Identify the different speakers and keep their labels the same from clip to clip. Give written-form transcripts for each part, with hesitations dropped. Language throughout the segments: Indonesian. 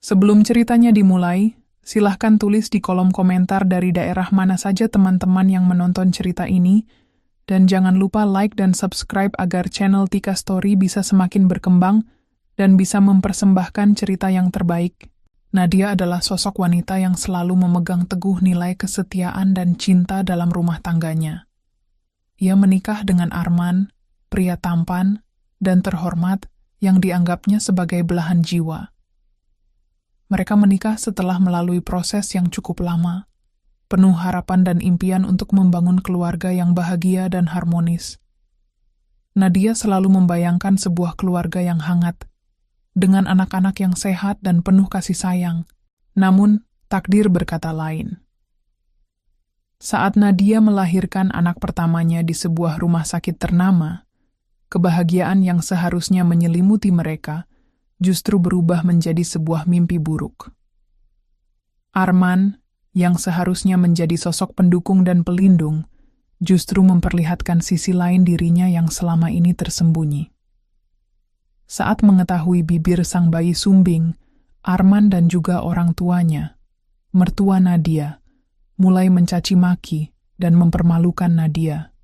Speaker 1: Sebelum ceritanya dimulai, silahkan tulis di kolom komentar dari daerah mana saja teman-teman yang menonton cerita ini, dan jangan lupa like dan subscribe agar channel Tika Story bisa semakin berkembang dan bisa mempersembahkan cerita yang terbaik. Nadia adalah sosok wanita yang selalu memegang teguh nilai kesetiaan dan cinta dalam rumah tangganya. Ia menikah dengan Arman, pria tampan dan terhormat yang dianggapnya sebagai belahan jiwa. Mereka menikah setelah melalui proses yang cukup lama, penuh harapan dan impian untuk membangun keluarga yang bahagia dan harmonis. Nadia selalu membayangkan sebuah keluarga yang hangat, dengan anak-anak yang sehat dan penuh kasih sayang. Namun, takdir berkata lain. Saat Nadia melahirkan anak pertamanya di sebuah rumah sakit ternama, kebahagiaan yang seharusnya menyelimuti mereka justru berubah menjadi sebuah mimpi buruk. Arman, yang seharusnya menjadi sosok pendukung dan pelindung, justru memperlihatkan sisi lain dirinya yang selama ini tersembunyi. Saat mengetahui bibir sang bayi sumbing, Arman dan juga orang tuanya, mertua Nadia, mulai mencaci maki dan mempermalukan Nadia.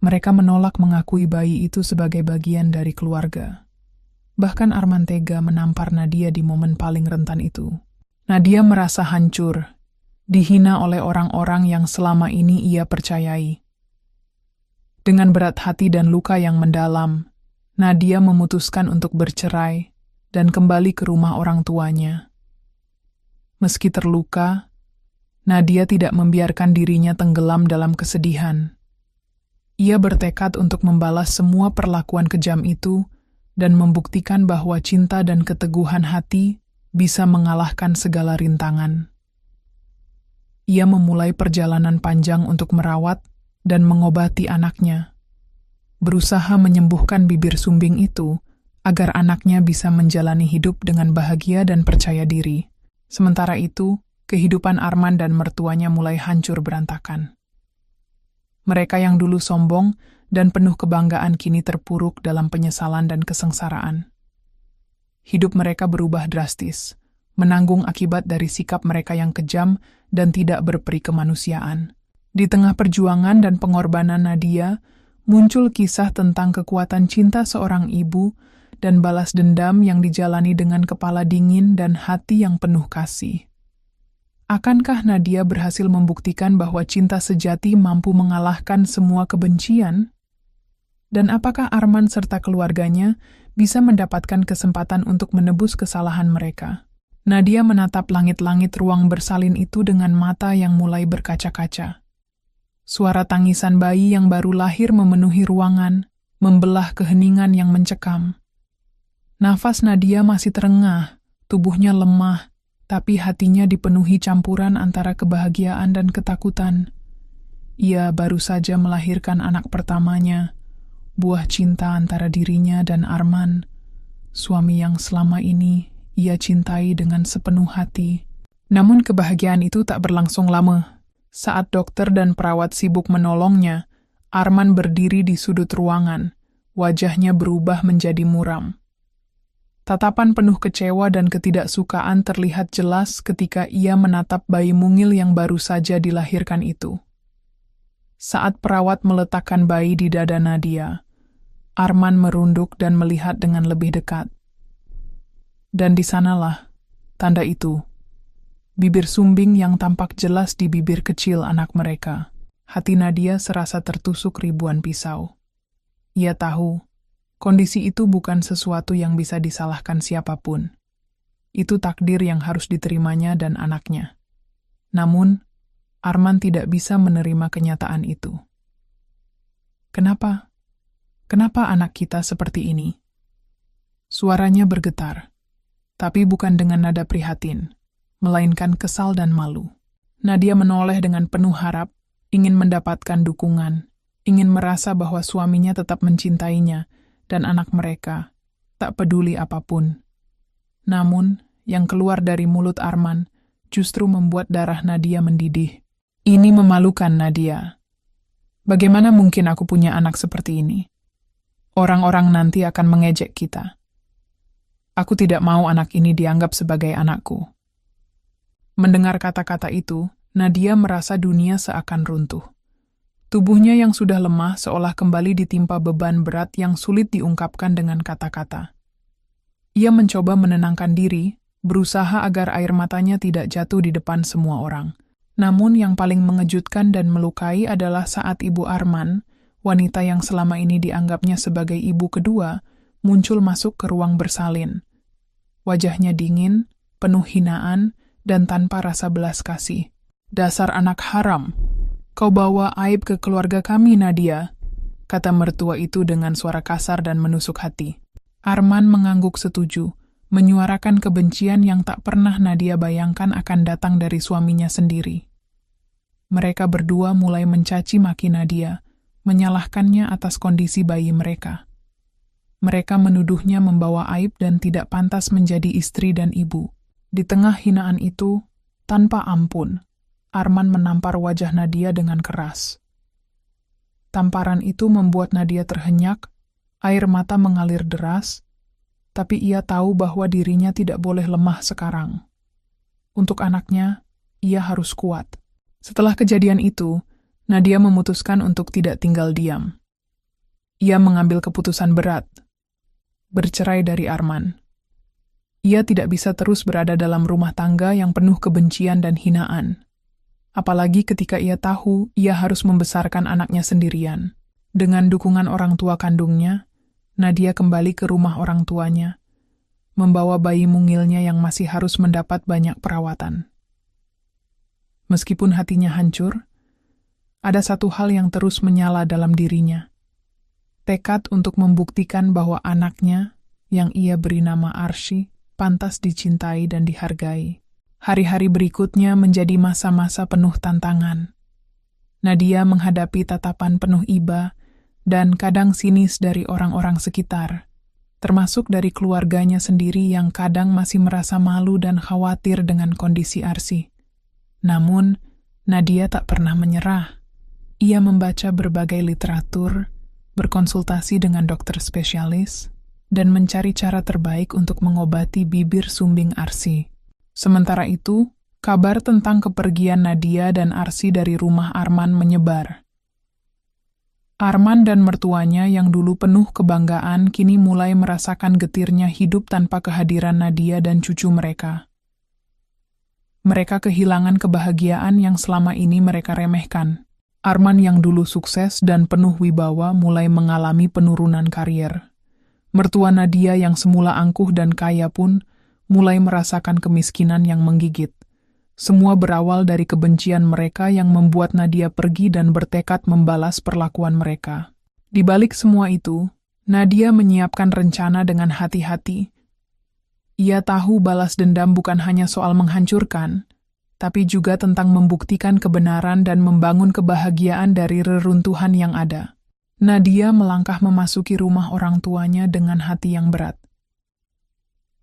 Speaker 1: Mereka menolak mengakui bayi itu sebagai bagian dari keluarga. Bahkan Arman tega menampar Nadia di momen paling rentan itu. Nadia merasa hancur, dihina oleh orang-orang yang selama ini ia percayai. Dengan berat hati dan luka yang mendalam, Nadia memutuskan untuk bercerai dan kembali ke rumah orang tuanya. Meski terluka, Nadia tidak membiarkan dirinya tenggelam dalam kesedihan. Ia bertekad untuk membalas semua perlakuan kejam itu dan membuktikan bahwa cinta dan keteguhan hati bisa mengalahkan segala rintangan. Ia memulai perjalanan panjang untuk merawat dan mengobati anaknya, berusaha menyembuhkan bibir sumbing itu agar anaknya bisa menjalani hidup dengan bahagia dan percaya diri. Sementara itu, kehidupan Arman dan mertuanya mulai hancur berantakan. Mereka yang dulu sombong dan penuh kebanggaan kini terpuruk dalam penyesalan dan kesengsaraan. Hidup mereka berubah drastis, menanggung akibat dari sikap mereka yang kejam dan tidak berperi kemanusiaan. Di tengah perjuangan dan pengorbanan Nadia, muncul kisah tentang kekuatan cinta seorang ibu dan balas dendam yang dijalani dengan kepala dingin dan hati yang penuh kasih. Akankah Nadia berhasil membuktikan bahwa cinta sejati mampu mengalahkan semua kebencian? Dan apakah Arman serta keluarganya bisa mendapatkan kesempatan untuk menebus kesalahan mereka? Nadia menatap langit-langit ruang bersalin itu dengan mata yang mulai berkaca-kaca. Suara tangisan bayi yang baru lahir memenuhi ruangan, membelah keheningan yang mencekam. Nafas Nadia masih terengah, tubuhnya lemah, tapi hatinya dipenuhi campuran antara kebahagiaan dan ketakutan. Ia baru saja melahirkan anak pertamanya, buah cinta antara dirinya dan Arman, suami yang selama ini ia cintai dengan sepenuh hati. Namun kebahagiaan itu tak berlangsung lama. Saat dokter dan perawat sibuk menolongnya, Arman berdiri di sudut ruangan, wajahnya berubah menjadi muram. Tatapan penuh kecewa dan ketidaksukaan terlihat jelas ketika ia menatap bayi mungil yang baru saja dilahirkan itu. Saat perawat meletakkan bayi di dada Nadia, Arman merunduk dan melihat dengan lebih dekat. Dan di sanalah tanda itu, bibir sumbing yang tampak jelas di bibir kecil anak mereka. Hati Nadia serasa tertusuk ribuan pisau. Ia tahu, kondisi itu bukan sesuatu yang bisa disalahkan siapapun. Itu takdir yang harus diterimanya dan anaknya. Namun, Arman tidak bisa menerima kenyataan itu. Kenapa? Kenapa anak kita seperti ini? Suaranya bergetar, tapi bukan dengan nada prihatin, melainkan kesal dan malu. Nadia menoleh dengan penuh harap, ingin mendapatkan dukungan, ingin merasa bahwa suaminya tetap mencintainya, dan anak mereka, tak peduli apapun. Namun, yang keluar dari mulut Arman justru membuat darah Nadia mendidih. Ini memalukan, Nadia. Bagaimana mungkin aku punya anak seperti ini? Orang-orang nanti akan mengejek kita. Aku tidak mau anak ini dianggap sebagai anakku. Mendengar kata-kata itu, Nadia merasa dunia seakan runtuh. Tubuhnya yang sudah lemah seolah kembali ditimpa beban berat yang sulit diungkapkan dengan kata-kata. Ia mencoba menenangkan diri, berusaha agar air matanya tidak jatuh di depan semua orang. Namun yang paling mengejutkan dan melukai adalah saat Ibu Arman, wanita yang selama ini dianggapnya sebagai ibu kedua, muncul masuk ke ruang bersalin. Wajahnya dingin, penuh hinaan, dan tanpa rasa belas kasih. "Dasar anak haram! Kau bawa aib ke keluarga kami, Nadia," kata mertua itu dengan suara kasar dan menusuk hati. Arman mengangguk setuju, menyuarakan kebencian yang tak pernah Nadia bayangkan akan datang dari suaminya sendiri. Mereka berdua mulai mencaci maki Nadia, menyalahkannya atas kondisi bayi mereka. Mereka menuduhnya membawa aib dan tidak pantas menjadi istri dan ibu. Di tengah hinaan itu, tanpa ampun, Arman menampar wajah Nadia dengan keras. Tamparan itu membuat Nadia terhenyak, air mata mengalir deras, tapi ia tahu bahwa dirinya tidak boleh lemah sekarang. Untuk anaknya, ia harus kuat. Setelah kejadian itu, Nadia memutuskan untuk tidak tinggal diam. Ia mengambil keputusan berat, bercerai dari Arman. Ia tidak bisa terus berada dalam rumah tangga yang penuh kebencian dan hinaan. Apalagi ketika ia tahu ia harus membesarkan anaknya sendirian. Dengan dukungan orang tua kandungnya, Nadia kembali ke rumah orang tuanya, membawa bayi mungilnya yang masih harus mendapat banyak perawatan. Meskipun hatinya hancur, ada satu hal yang terus menyala dalam dirinya. Tekad untuk membuktikan bahwa anaknya, yang ia beri nama Arsy, pantas dicintai dan dihargai. Hari-hari berikutnya menjadi masa-masa penuh tantangan. Nadia menghadapi tatapan penuh iba dan kadang sinis dari orang-orang sekitar, termasuk dari keluarganya sendiri yang kadang masih merasa malu dan khawatir dengan kondisi Arsy. Namun, Nadia tak pernah menyerah. Ia membaca berbagai literatur, berkonsultasi dengan dokter spesialis, dan mencari cara terbaik untuk mengobati bibir sumbing Arsy. Sementara itu, kabar tentang kepergian Nadia dan Arsy dari rumah Arman menyebar. Arman dan mertuanya yang dulu penuh kebanggaan kini mulai merasakan getirnya hidup tanpa kehadiran Nadia dan cucu mereka. Mereka kehilangan kebahagiaan yang selama ini mereka remehkan. Arman yang dulu sukses dan penuh wibawa mulai mengalami penurunan karier. Mertua Nadia yang semula angkuh dan kaya pun mulai merasakan kemiskinan yang menggigit. Semua berawal dari kebencian mereka yang membuat Nadia pergi dan bertekad membalas perlakuan mereka. Di balik semua itu, Nadia menyiapkan rencana dengan hati-hati. Ia tahu balas dendam bukan hanya soal menghancurkan, tapi juga tentang membuktikan kebenaran dan membangun kebahagiaan dari reruntuhan yang ada. Nadia melangkah memasuki rumah orang tuanya dengan hati yang berat.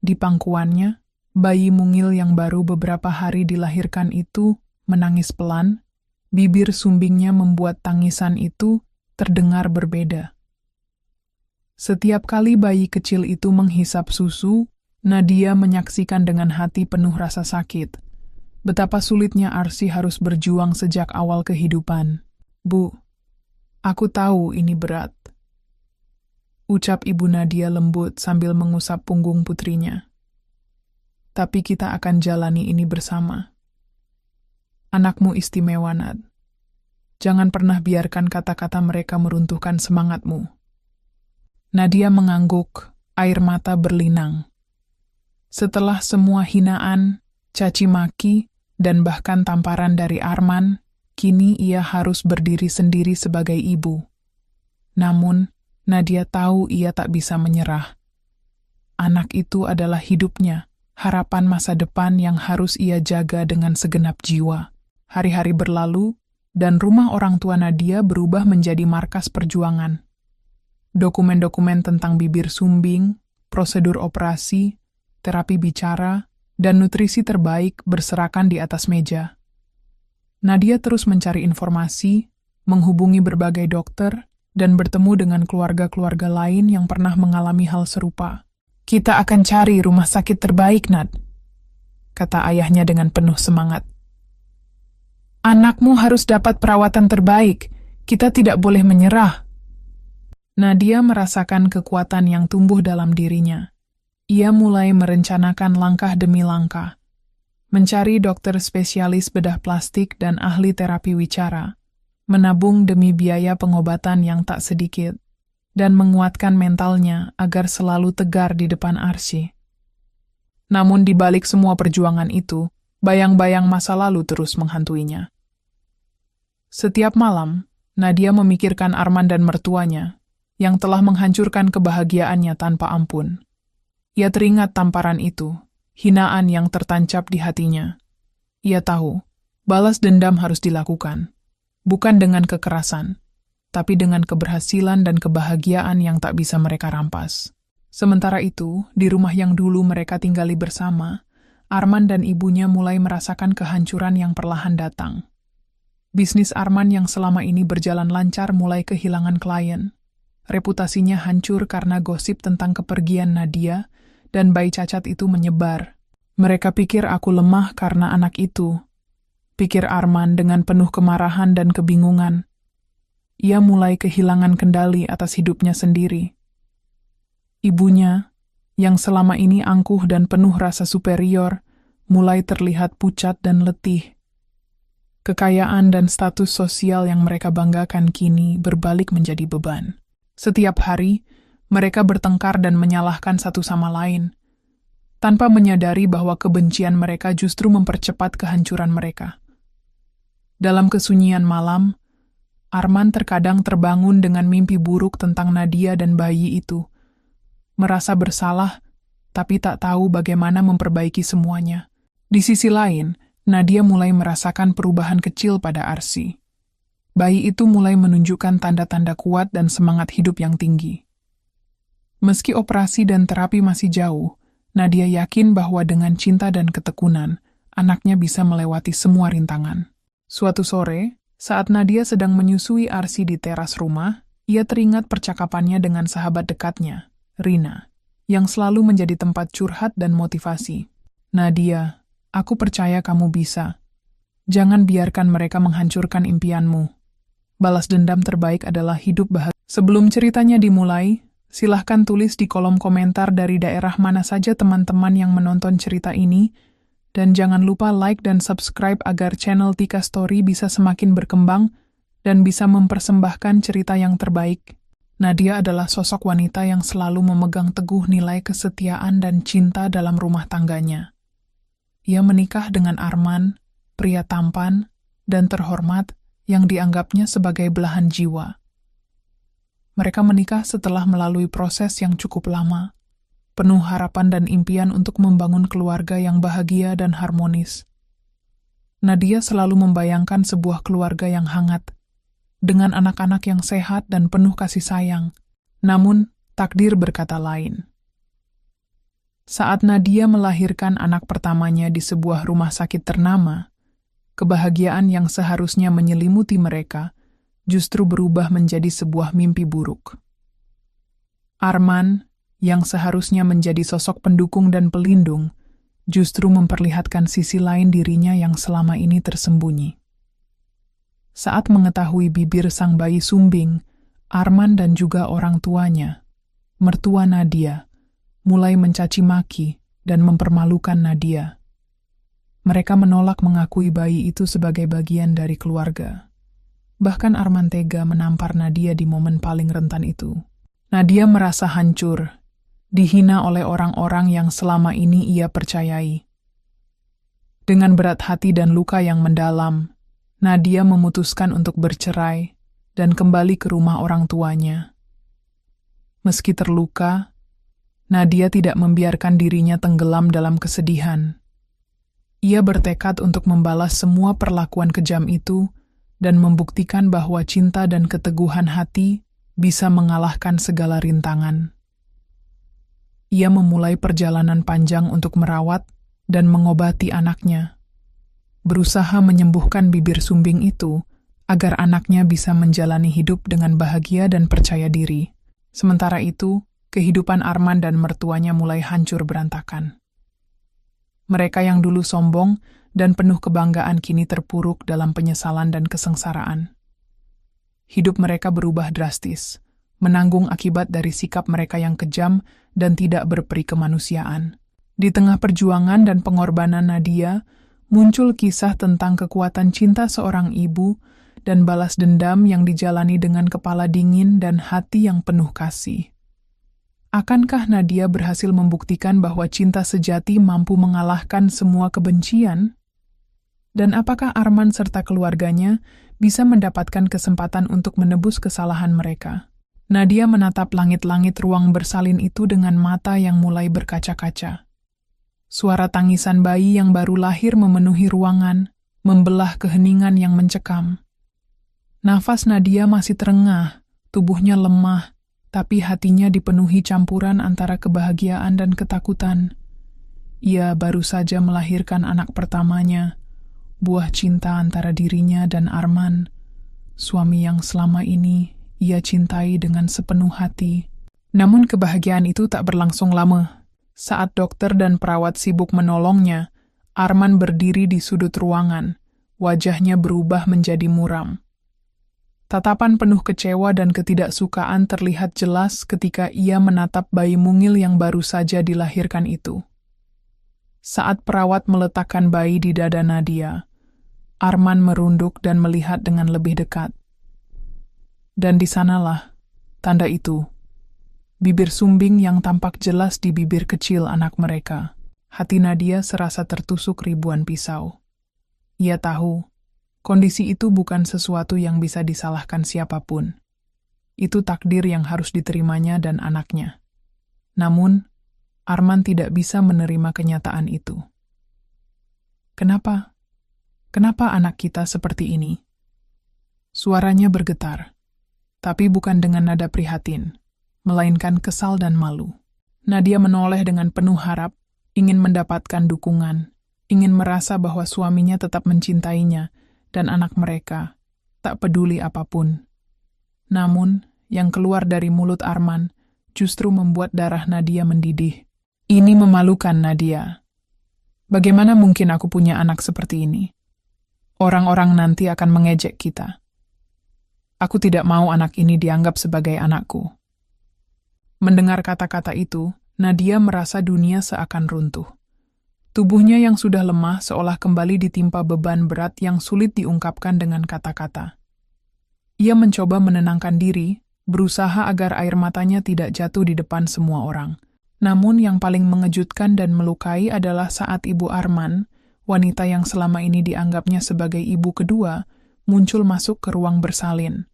Speaker 1: Di pangkuannya, bayi mungil yang baru beberapa hari dilahirkan itu menangis pelan, bibir sumbingnya membuat tangisan itu terdengar berbeda. Setiap kali bayi kecil itu menghisap susu, Nadia menyaksikan dengan hati penuh rasa sakit. Betapa sulitnya Arsy harus berjuang sejak awal kehidupan. "Bu, aku tahu ini berat," ucap Ibu Nadia lembut sambil mengusap punggung putrinya. "Tapi kita akan jalani ini bersama. Anakmu istimewa, Nad. Jangan pernah biarkan kata-kata mereka meruntuhkan semangatmu." Nadia mengangguk, air mata berlinang. Setelah semua hinaan, caci maki, dan bahkan tamparan dari Arman, kini ia harus berdiri sendiri sebagai ibu. Namun, Nadia tahu ia tak bisa menyerah. Anak itu adalah hidupnya, harapan masa depan yang harus ia jaga dengan segenap jiwa. Hari-hari berlalu, dan rumah orang tua Nadia berubah menjadi markas perjuangan. Dokumen-dokumen tentang bibir sumbing, prosedur operasi, terapi bicara, dan nutrisi terbaik berserakan di atas meja. Nadia terus mencari informasi, menghubungi berbagai dokter, dan bertemu dengan keluarga-keluarga lain yang pernah mengalami hal serupa. Kita akan cari rumah sakit terbaik, Nad, kata ayahnya dengan penuh semangat. Anakmu harus dapat perawatan terbaik. Kita tidak boleh menyerah. Nadia merasakan kekuatan yang tumbuh dalam dirinya. Ia mulai merencanakan langkah demi langkah. Mencari dokter spesialis bedah plastik dan ahli terapi wicara. Menabung demi biaya pengobatan yang tak sedikit. Dan menguatkan mentalnya agar selalu tegar di depan Arsy. Namun di balik semua perjuangan itu, bayang-bayang masa lalu terus menghantuinya. Setiap malam, Nadia memikirkan Arman dan mertuanya, yang telah menghancurkan kebahagiaannya tanpa ampun. Ia teringat tamparan itu, hinaan yang tertancap di hatinya. Ia tahu, balas dendam harus dilakukan, bukan dengan kekerasan, tapi dengan keberhasilan dan kebahagiaan yang tak bisa mereka rampas. Sementara itu, di rumah yang dulu mereka tinggali bersama, Arman dan ibunya mulai merasakan kehancuran yang perlahan datang. Bisnis Arman yang selama ini berjalan lancar mulai kehilangan klien. Reputasinya hancur karena gosip tentang kepergian Nadia, dan bayi cacat itu menyebar. Mereka pikir aku lemah karena anak itu. Pikir Arman dengan penuh kemarahan dan kebingungan. Ia mulai kehilangan kendali atas hidupnya sendiri. Ibunya, yang selama ini angkuh dan penuh rasa superior, mulai terlihat pucat dan letih. Kekayaan dan status sosial yang mereka banggakan kini berbalik menjadi beban. Setiap hari, mereka bertengkar dan menyalahkan satu sama lain, tanpa menyadari bahwa kebencian mereka justru mempercepat kehancuran mereka. Dalam kesunyian malam, Arman terkadang terbangun dengan mimpi buruk tentang Nadia dan bayi itu. Merasa bersalah, tapi tak tahu bagaimana memperbaiki semuanya. Di sisi lain, Nadia mulai merasakan perubahan kecil pada Arsy. Bayi itu mulai menunjukkan tanda-tanda kuat dan semangat hidup yang tinggi. Meski operasi dan terapi masih jauh, Nadia yakin bahwa dengan cinta dan ketekunan, anaknya bisa melewati semua rintangan. Suatu sore, saat Nadia sedang menyusui Arsy di teras rumah, ia teringat percakapannya dengan sahabat dekatnya, Rina, yang selalu menjadi tempat curhat dan motivasi. Nadia, aku percaya kamu bisa. Jangan biarkan mereka menghancurkan impianmu. Balas dendam terbaik adalah hidup bahagia. Sebelum ceritanya dimulai, silahkan tulis di kolom komentar dari daerah mana saja teman-teman yang menonton cerita ini, dan jangan lupa like dan subscribe agar channel Tika Story bisa semakin berkembang dan bisa mempersembahkan cerita yang terbaik. Nadia adalah sosok wanita yang selalu memegang teguh nilai kesetiaan dan cinta dalam rumah tangganya. Ia menikah dengan Arman, pria tampan dan terhormat yang dianggapnya sebagai belahan jiwa. Mereka menikah setelah melalui proses yang cukup lama, penuh harapan dan impian untuk membangun keluarga yang bahagia dan harmonis. Nadia selalu membayangkan sebuah keluarga yang hangat, dengan anak-anak yang sehat dan penuh kasih sayang. Namun, takdir berkata lain. Saat Nadia melahirkan anak pertamanya di sebuah rumah sakit ternama, kebahagiaan yang seharusnya menyelimuti mereka justru berubah menjadi sebuah mimpi buruk. Arman, yang seharusnya menjadi sosok pendukung dan pelindung, justru memperlihatkan sisi lain dirinya yang selama ini tersembunyi. Saat mengetahui bibir sang bayi sumbing, Arman dan juga orang tuanya, mertua Nadia, mulai mencaci maki dan mempermalukan Nadia. Mereka menolak mengakui bayi itu sebagai bagian dari keluarga. Bahkan Arman tega menampar Nadia di momen paling rentan itu. Nadia merasa hancur, dihina oleh orang-orang yang selama ini ia percayai. Dengan berat hati dan luka yang mendalam, Nadia memutuskan untuk bercerai dan kembali ke rumah orang tuanya. Meski terluka, Nadia tidak membiarkan dirinya tenggelam dalam kesedihan. Ia bertekad untuk membalas semua perlakuan kejam itu dan membuktikan bahwa cinta dan keteguhan hati bisa mengalahkan segala rintangan. Ia memulai perjalanan panjang untuk merawat dan mengobati anaknya, berusaha menyembuhkan bibir sumbing itu agar anaknya bisa menjalani hidup dengan bahagia dan percaya diri. Sementara itu, kehidupan Arman dan mertuanya mulai hancur berantakan. Mereka yang dulu sombong dan penuh kebanggaan kini terpuruk dalam penyesalan dan kesengsaraan. Hidup mereka berubah drastis, menanggung akibat dari sikap mereka yang kejam dan tidak berperi kemanusiaan. Di tengah perjuangan dan pengorbanan Nadia, muncul kisah tentang kekuatan cinta seorang ibu dan balas dendam yang dijalani dengan kepala dingin dan hati yang penuh kasih. Akankah Nadia berhasil membuktikan bahwa cinta sejati mampu mengalahkan semua kebencian? Dan apakah Arman serta keluarganya bisa mendapatkan kesempatan untuk menebus kesalahan mereka? Nadia menatap langit-langit ruang bersalin itu dengan mata yang mulai berkaca-kaca. Suara tangisan bayi yang baru lahir memenuhi ruangan, membelah keheningan yang mencekam. Nafas Nadia masih terengah, tubuhnya lemah, tapi hatinya dipenuhi campuran antara kebahagiaan dan ketakutan. Ia baru saja melahirkan anak pertamanya, buah cinta antara dirinya dan Arman, suami yang selama ini ia cintai dengan sepenuh hati. Namun kebahagiaan itu tak berlangsung lama. Saat dokter dan perawat sibuk menolongnya, Arman berdiri di sudut ruangan, wajahnya berubah menjadi muram. Tatapan penuh kecewa dan ketidaksukaan terlihat jelas ketika ia menatap bayi mungil yang baru saja dilahirkan itu. Saat perawat meletakkan bayi di dada Nadia, Arman merunduk dan melihat dengan lebih dekat. Dan di sanalah tanda itu, bibir sumbing yang tampak jelas di bibir kecil anak mereka. Hati Nadia serasa tertusuk ribuan pisau. Ia tahu, kondisi itu bukan sesuatu yang bisa disalahkan siapapun. Itu takdir yang harus diterimanya dan anaknya. Namun, Arman tidak bisa menerima kenyataan itu. Kenapa? Kenapa anak kita seperti ini? Suaranya bergetar, tapi bukan dengan nada prihatin, melainkan kesal dan malu. Nadia menoleh dengan penuh harap, ingin mendapatkan dukungan, ingin merasa bahwa suaminya tetap mencintainya, dan anak mereka, tak peduli apapun. Namun, yang keluar dari mulut Arman justru membuat darah Nadia mendidih. Ini memalukan, Nadia. Bagaimana mungkin aku punya anak seperti ini? Orang-orang nanti akan mengejek kita. Aku tidak mau anak ini dianggap sebagai anakku. Mendengar kata-kata itu, Nadia merasa dunia seakan runtuh. Tubuhnya yang sudah lemah seolah kembali ditimpa beban berat yang sulit diungkapkan dengan kata-kata. Ia mencoba menenangkan diri, berusaha agar air matanya tidak jatuh di depan semua orang. Namun yang paling mengejutkan dan melukai adalah saat ibu Arman, wanita yang selama ini dianggapnya sebagai ibu kedua, muncul masuk ke ruang bersalin.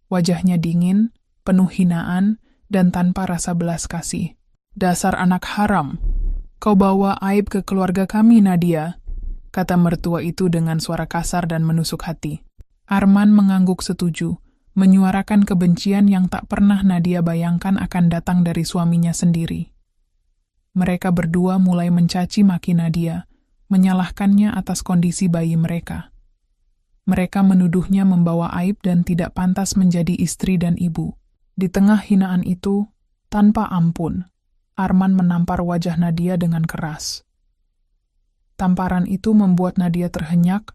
Speaker 1: Wajahnya dingin, penuh hinaan, dan tanpa rasa belas kasih. Dasar anak haram! Kau bawa aib ke keluarga kami, Nadia, kata mertua itu dengan suara kasar dan menusuk hati. Arman mengangguk setuju, menyuarakan kebencian yang tak pernah Nadia bayangkan akan datang dari suaminya sendiri. Mereka berdua mulai mencaci maki Nadia, menyalahkannya atas kondisi bayi mereka. Mereka menuduhnya membawa aib dan tidak pantas menjadi istri dan ibu. Di tengah hinaan itu, tanpa ampun, Arman menampar wajah Nadia dengan keras. Tamparan itu membuat Nadia terhenyak,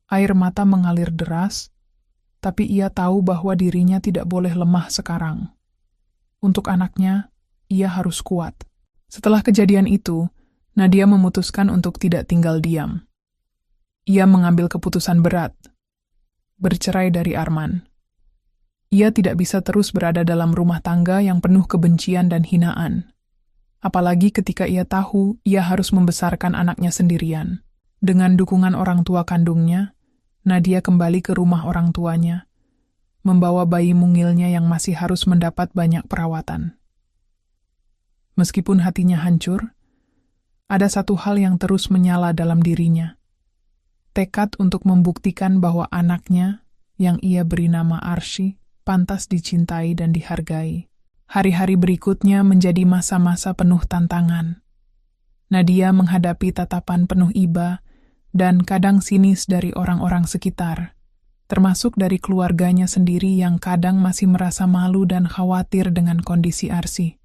Speaker 1: air mata mengalir deras, tapi ia tahu bahwa dirinya tidak boleh lemah sekarang. Untuk anaknya, ia harus kuat. Setelah kejadian itu, Nadia memutuskan untuk tidak tinggal diam. Ia mengambil keputusan berat, bercerai dari Arman. Ia tidak bisa terus berada dalam rumah tangga yang penuh kebencian dan hinaan. Apalagi ketika ia tahu ia harus membesarkan anaknya sendirian. Dengan dukungan orang tua kandungnya, Nadia kembali ke rumah orang tuanya, membawa bayi mungilnya yang masih harus mendapat banyak perawatan. Meskipun hatinya hancur, ada satu hal yang terus menyala dalam dirinya. Tekad untuk membuktikan bahwa anaknya, yang ia beri nama Arsy, pantas dicintai dan dihargai. Hari-hari berikutnya menjadi masa-masa penuh tantangan. Nadia menghadapi tatapan penuh iba dan kadang sinis dari orang-orang sekitar, termasuk dari keluarganya sendiri yang kadang masih merasa malu dan khawatir dengan kondisi Arsy.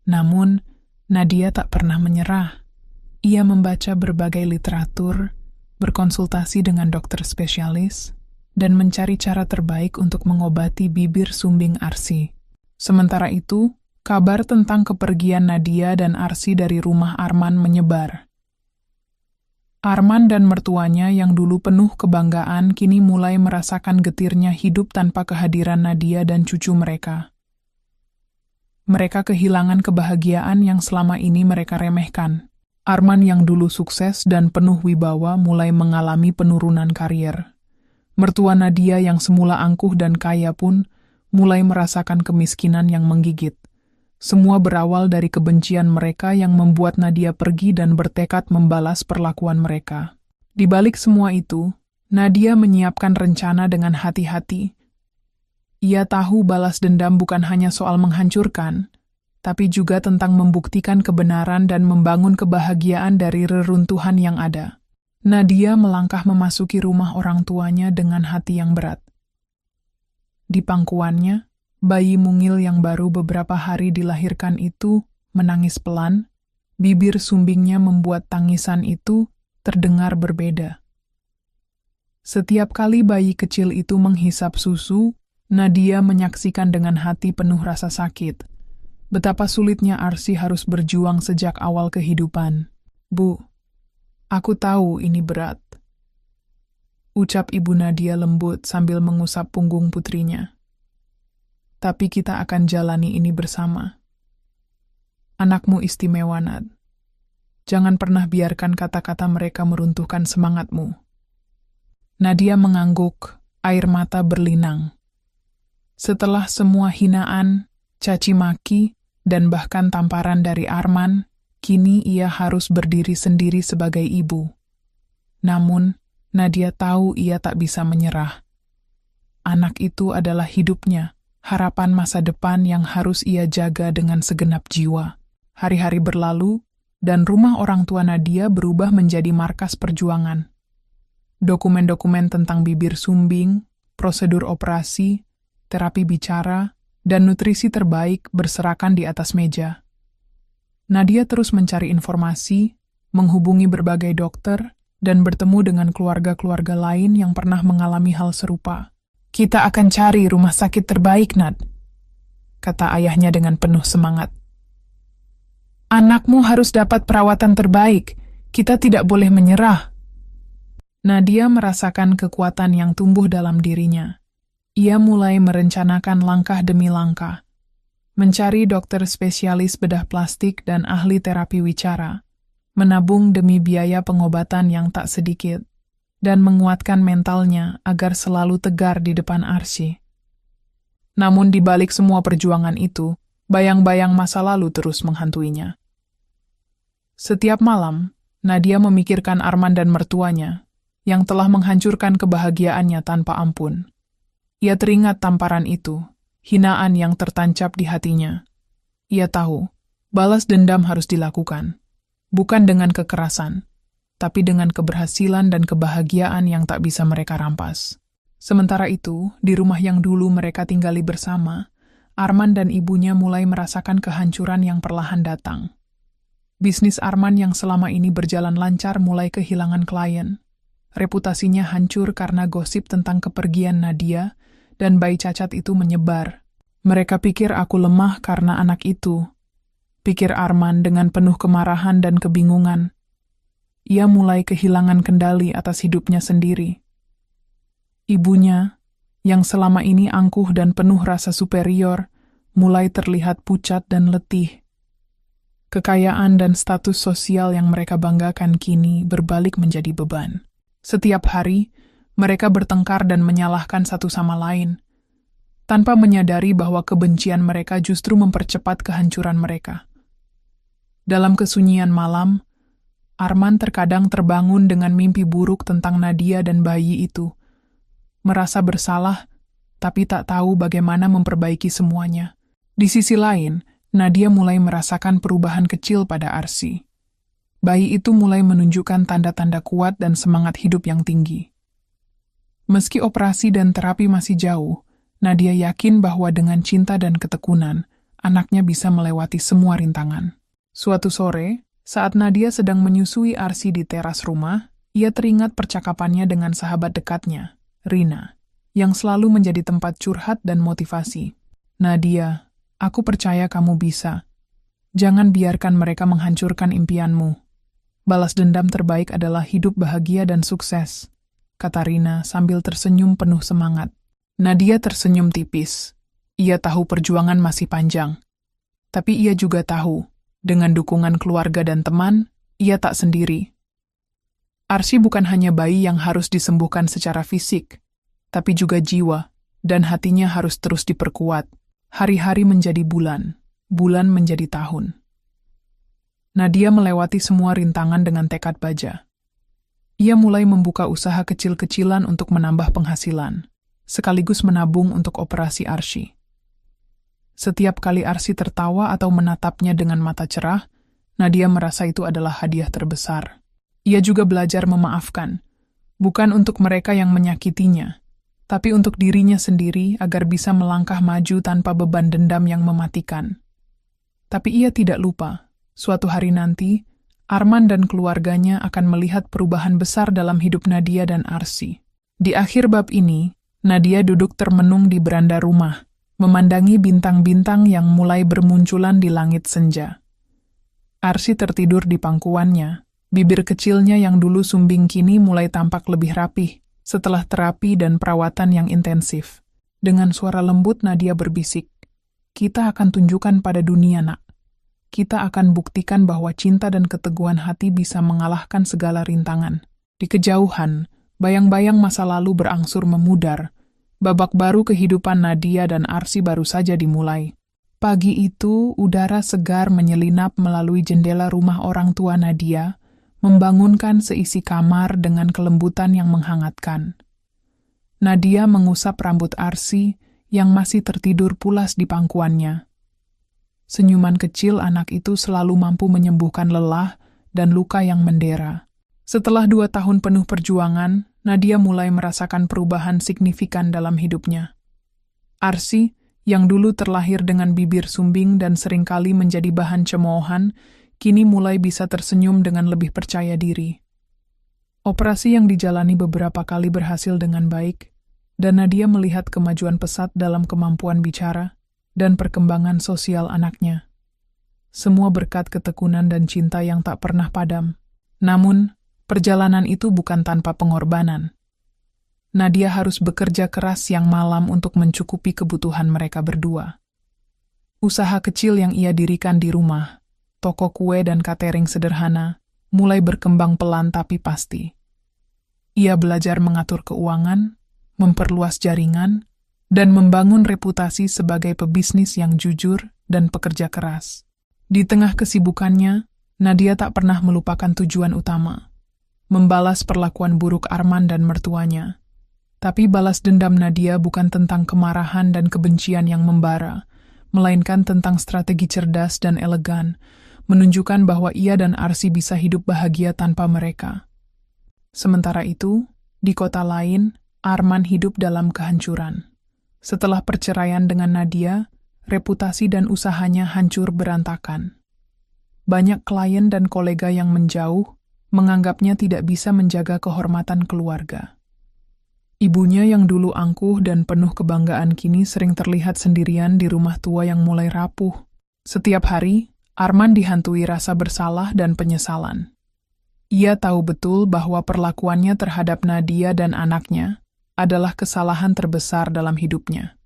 Speaker 1: Namun, Nadia tak pernah menyerah. Ia membaca berbagai literatur, berkonsultasi dengan dokter spesialis, dan mencari cara terbaik untuk mengobati bibir sumbing Arsy. Sementara itu, kabar tentang kepergian Nadia dan Arsy dari rumah Arman menyebar. Arman dan mertuanya yang dulu penuh kebanggaan kini mulai merasakan getirnya hidup tanpa kehadiran Nadia dan cucu mereka. Mereka kehilangan kebahagiaan yang selama ini mereka remehkan. Arman yang dulu sukses dan penuh wibawa mulai mengalami penurunan karier. Mertua Nadia yang semula angkuh dan kaya pun mulai merasakan kemiskinan yang menggigit. Semua berawal dari kebencian mereka yang membuat Nadia pergi dan bertekad membalas perlakuan mereka. Di balik semua itu, Nadia menyiapkan rencana dengan hati-hati. Ia tahu balas dendam bukan hanya soal menghancurkan, tapi juga tentang membuktikan kebenaran dan membangun kebahagiaan dari reruntuhan yang ada. Nadia melangkah memasuki rumah orang tuanya dengan hati yang berat. Di pangkuannya, bayi mungil yang baru beberapa hari dilahirkan itu menangis pelan. Bibir sumbingnya membuat tangisan itu terdengar berbeda. Setiap kali bayi kecil itu menghisap susu, Nadia menyaksikan dengan hati penuh rasa sakit. Betapa sulitnya Arsy harus berjuang sejak awal kehidupan. "Bu, aku tahu ini berat," ucap ibu Nadia lembut sambil mengusap punggung putrinya. "Tapi kita akan jalani ini bersama. Anakmu istimewa, Nad. Jangan pernah biarkan kata-kata mereka meruntuhkan semangatmu." Nadia mengangguk, air mata berlinang. Setelah semua hinaan, caci maki, dan bahkan tamparan dari Arman, kini ia harus berdiri sendiri sebagai ibu. Namun, Nadia tahu ia tak bisa menyerah. Anak itu adalah hidupnya, harapan masa depan yang harus ia jaga dengan segenap jiwa. Hari-hari berlalu, dan rumah orang tua Nadia berubah menjadi markas perjuangan. Dokumen-dokumen tentang bibir sumbing, prosedur operasi, terapi bicara, dan nutrisi terbaik berserakan di atas meja. Nadia terus mencari informasi, menghubungi berbagai dokter, dan bertemu dengan keluarga-keluarga lain yang pernah mengalami hal serupa. "Kita akan cari rumah sakit terbaik, Nad," kata ayahnya dengan penuh semangat. "Anakmu harus dapat perawatan terbaik. Kita tidak boleh menyerah." Nadia merasakan kekuatan yang tumbuh dalam dirinya. Ia mulai merencanakan langkah demi langkah, mencari dokter spesialis bedah plastik dan ahli terapi wicara, menabung demi biaya pengobatan yang tak sedikit, dan menguatkan mentalnya agar selalu tegar di depan Arsy. Namun di balik semua perjuangan itu, bayang-bayang masa lalu terus menghantuinya. Setiap malam, Nadia memikirkan Arman dan mertuanya, yang telah menghancurkan kebahagiaannya tanpa ampun. Ia teringat tamparan itu, hinaan yang tertancap di hatinya. Ia tahu, balas dendam harus dilakukan, bukan dengan kekerasan, tapi dengan keberhasilan dan kebahagiaan yang tak bisa mereka rampas. Sementara itu, di rumah yang dulu mereka tinggali bersama, Arman dan ibunya mulai merasakan kehancuran yang perlahan datang. Bisnis Arman yang selama ini berjalan lancar mulai kehilangan klien. Reputasinya hancur karena gosip tentang kepergian Nadia, dan bayi cacat itu menyebar. "Mereka pikir aku lemah karena anak itu," pikir Arman dengan penuh kemarahan dan kebingungan. Ia mulai kehilangan kendali atas hidupnya sendiri. Ibunya, yang selama ini angkuh dan penuh rasa superior, mulai terlihat pucat dan letih. Kekayaan dan status sosial yang mereka banggakan kini berbalik menjadi beban. Setiap hari, mereka bertengkar dan menyalahkan satu sama lain, tanpa menyadari bahwa kebencian mereka justru mempercepat kehancuran mereka. Dalam kesunyian malam, Arman terkadang terbangun dengan mimpi buruk tentang Nadia dan bayi itu. Merasa bersalah, tapi tak tahu bagaimana memperbaiki semuanya. Di sisi lain, Nadia mulai merasakan perubahan kecil pada Arsy. Bayi itu mulai menunjukkan tanda-tanda kuat dan semangat hidup yang tinggi. Meski operasi dan terapi masih jauh, Nadia yakin bahwa dengan cinta dan ketekunan, anaknya bisa melewati semua rintangan. Suatu sore, saat Nadia sedang menyusui Arsy di teras rumah, ia teringat percakapannya dengan sahabat dekatnya, Rina, yang selalu menjadi tempat curhat dan motivasi. Nadia, aku percaya kamu bisa. Jangan biarkan mereka menghancurkan impianmu. Balas dendam terbaik adalah hidup bahagia dan sukses, kata Rina sambil tersenyum penuh semangat. Nadia tersenyum tipis. Ia tahu perjuangan masih panjang. Tapi ia juga tahu, dengan dukungan keluarga dan teman, ia tak sendiri. Arsy bukan hanya bayi yang harus disembuhkan secara fisik, tapi juga jiwa, dan hatinya harus terus diperkuat. Hari-hari menjadi bulan, bulan menjadi tahun. Nadia melewati semua rintangan dengan tekad baja. Ia mulai membuka usaha kecil-kecilan untuk menambah penghasilan, sekaligus menabung untuk operasi Arsy. Setiap kali Arsy tertawa atau menatapnya dengan mata cerah, Nadia merasa itu adalah hadiah terbesar. Ia juga belajar memaafkan, bukan untuk mereka yang menyakitinya, tapi untuk dirinya sendiri agar bisa melangkah maju tanpa beban dendam yang mematikan. Tapi ia tidak lupa, suatu hari nanti, Arman dan keluarganya akan melihat perubahan besar dalam hidup Nadia dan Arsy. Di akhir bab ini, Nadia duduk termenung di beranda rumah, memandangi bintang-bintang yang mulai bermunculan di langit senja. Arsy tertidur di pangkuannya, bibir kecilnya yang dulu sumbing kini mulai tampak lebih rapih setelah terapi dan perawatan yang intensif. Dengan suara lembut Nadia berbisik, "Kita akan tunjukkan pada dunia, Nak. Kita akan buktikan bahwa cinta dan keteguhan hati bisa mengalahkan segala rintangan." Di kejauhan, bayang-bayang masa lalu berangsur memudar. Babak baru kehidupan Nadia dan Arsy baru saja dimulai. Pagi itu, udara segar menyelinap melalui jendela rumah orang tua Nadia, membangunkan seisi kamar dengan kelembutan yang menghangatkan. Nadia mengusap rambut Arsy yang masih tertidur pulas di pangkuannya. Senyuman kecil anak itu selalu mampu menyembuhkan lelah dan luka yang mendera. Setelah 2 tahun penuh perjuangan, Nadia mulai merasakan perubahan signifikan dalam hidupnya. Arsy, yang dulu terlahir dengan bibir sumbing dan seringkali menjadi bahan cemoohan, kini mulai bisa tersenyum dengan lebih percaya diri. Operasi yang dijalani beberapa kali berhasil dengan baik, dan Nadia melihat kemajuan pesat dalam kemampuan bicara dan perkembangan sosial anaknya. Semua berkat ketekunan dan cinta yang tak pernah padam. Namun, perjalanan itu bukan tanpa pengorbanan. Nadia harus bekerja keras siang malam untuk mencukupi kebutuhan mereka berdua. Usaha kecil yang ia dirikan di rumah, toko kue dan catering sederhana, mulai berkembang pelan tapi pasti. Ia belajar mengatur keuangan, memperluas jaringan, dan membangun reputasi sebagai pebisnis yang jujur dan pekerja keras. Di tengah kesibukannya, Nadia tak pernah melupakan tujuan utama, membalas perlakuan buruk Arman dan mertuanya. Tapi balas dendam Nadia bukan tentang kemarahan dan kebencian yang membara, melainkan tentang strategi cerdas dan elegan, menunjukkan bahwa ia dan Arsy bisa hidup bahagia tanpa mereka. Sementara itu, di kota lain, Arman hidup dalam kehancuran. Setelah perceraian dengan Nadia, reputasi dan usahanya hancur berantakan. Banyak klien dan kolega yang menjauh, menganggapnya tidak bisa menjaga kehormatan keluarga. Ibunya yang dulu angkuh dan penuh kebanggaan kini sering terlihat sendirian di rumah tua yang mulai rapuh. Setiap hari, Arman dihantui rasa bersalah dan penyesalan. Ia tahu betul bahwa perlakuannya terhadap Nadia dan anaknya adalah kesalahan terbesar dalam hidupnya.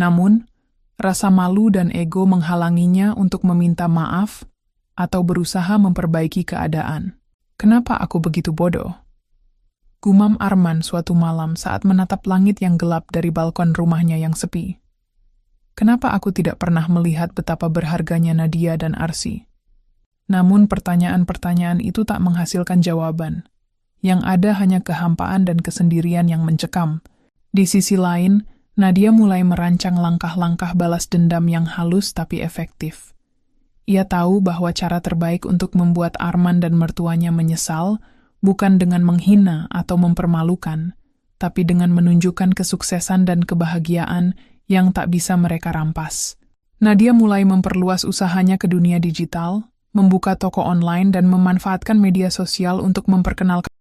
Speaker 1: Namun, rasa malu dan ego menghalanginya untuk meminta maaf atau berusaha memperbaiki keadaan. "Kenapa aku begitu bodoh?" gumam Arman suatu malam saat menatap langit yang gelap dari balkon rumahnya yang sepi. "Kenapa aku tidak pernah melihat betapa berharganya Nadia dan Arsy?" Namun pertanyaan-pertanyaan itu tak menghasilkan jawaban. Yang ada hanya kehampaan dan kesendirian yang mencekam. Di sisi lain, Nadia mulai merancang langkah-langkah balas dendam yang halus tapi efektif. Ia tahu bahwa cara terbaik untuk membuat Arman dan mertuanya menyesal bukan dengan menghina atau mempermalukan, tapi dengan menunjukkan kesuksesan dan kebahagiaan yang tak bisa mereka rampas. Nadia mulai memperluas usahanya ke dunia digital, membuka toko online dan memanfaatkan media sosial untuk memperkenalkan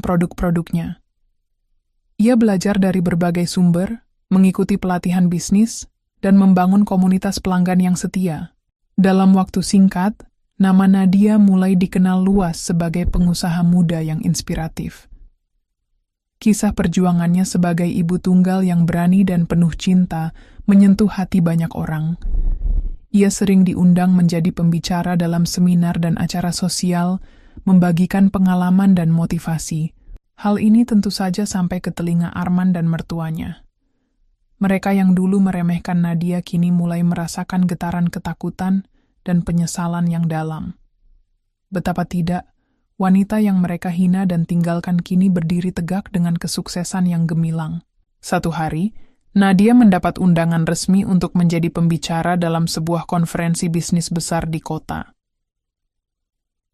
Speaker 1: produk-produknya. Ia belajar dari berbagai sumber, mengikuti pelatihan bisnis, dan membangun komunitas pelanggan yang setia. Dalam waktu singkat, nama Nadia mulai dikenal luas sebagai pengusaha muda yang inspiratif. Kisah perjuangannya sebagai ibu tunggal yang berani dan penuh cinta menyentuh hati banyak orang. Ia sering diundang menjadi pembicara dalam seminar dan acara sosial, membagikan pengalaman dan motivasi. Hal ini tentu saja sampai ke telinga Arman dan mertuanya. Mereka yang dulu meremehkan Nadia kini mulai merasakan getaran ketakutan dan penyesalan yang dalam. Betapa tidak, wanita yang mereka hina dan tinggalkan kini berdiri tegak dengan kesuksesan yang gemilang. Satu hari, Nadia mendapat undangan resmi untuk menjadi pembicara dalam sebuah konferensi bisnis besar di kota.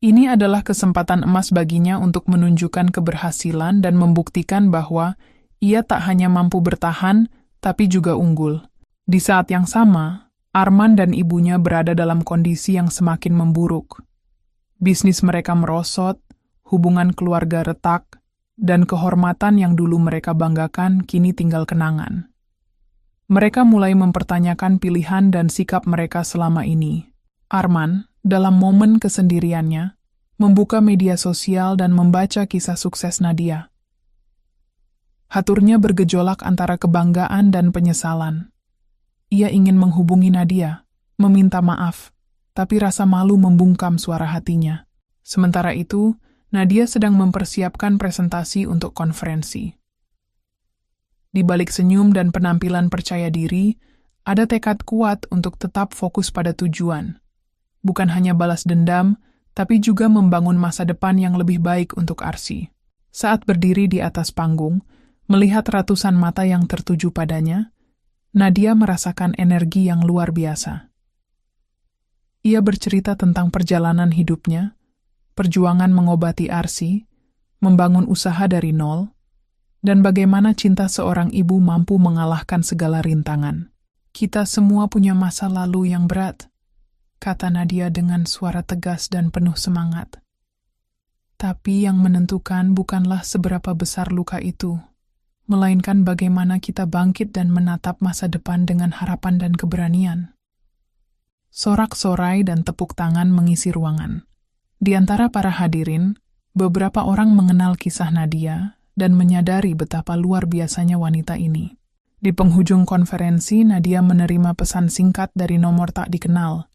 Speaker 1: Ini adalah kesempatan emas baginya untuk menunjukkan keberhasilan dan membuktikan bahwa ia tak hanya mampu bertahan, tapi juga unggul. Di saat yang sama, Arman dan ibunya berada dalam kondisi yang semakin memburuk. Bisnis mereka merosot, hubungan keluarga retak, dan kehormatan yang dulu mereka banggakan kini tinggal kenangan. Mereka mulai mempertanyakan pilihan dan sikap mereka selama ini. Arman, dalam momen kesendiriannya, membuka media sosial dan membaca kisah sukses Nadia. Haturnya bergejolak antara kebanggaan dan penyesalan. Ia ingin menghubungi Nadia, meminta maaf, tapi rasa malu membungkam suara hatinya. Sementara itu, Nadia sedang mempersiapkan presentasi untuk konferensi. Di balik senyum dan penampilan percaya diri, ada tekad kuat untuk tetap fokus pada tujuan. Bukan hanya balas dendam, tapi juga membangun masa depan yang lebih baik untuk Arsy. Saat berdiri di atas panggung, melihat ratusan mata yang tertuju padanya, Nadia merasakan energi yang luar biasa. Ia bercerita tentang perjalanan hidupnya, perjuangan mengobati Arsy, membangun usaha dari nol, dan bagaimana cinta seorang ibu mampu mengalahkan segala rintangan. Kita semua punya masa lalu yang berat, kata Nadia dengan suara tegas dan penuh semangat. Tapi yang menentukan bukanlah seberapa besar luka itu, melainkan bagaimana kita bangkit dan menatap masa depan dengan harapan dan keberanian. Sorak-sorai dan tepuk tangan mengisi ruangan. Di antara para hadirin, beberapa orang mengenal kisah Nadia dan menyadari betapa luar biasanya wanita ini. Di penghujung konferensi, Nadia menerima pesan singkat dari nomor tak dikenal.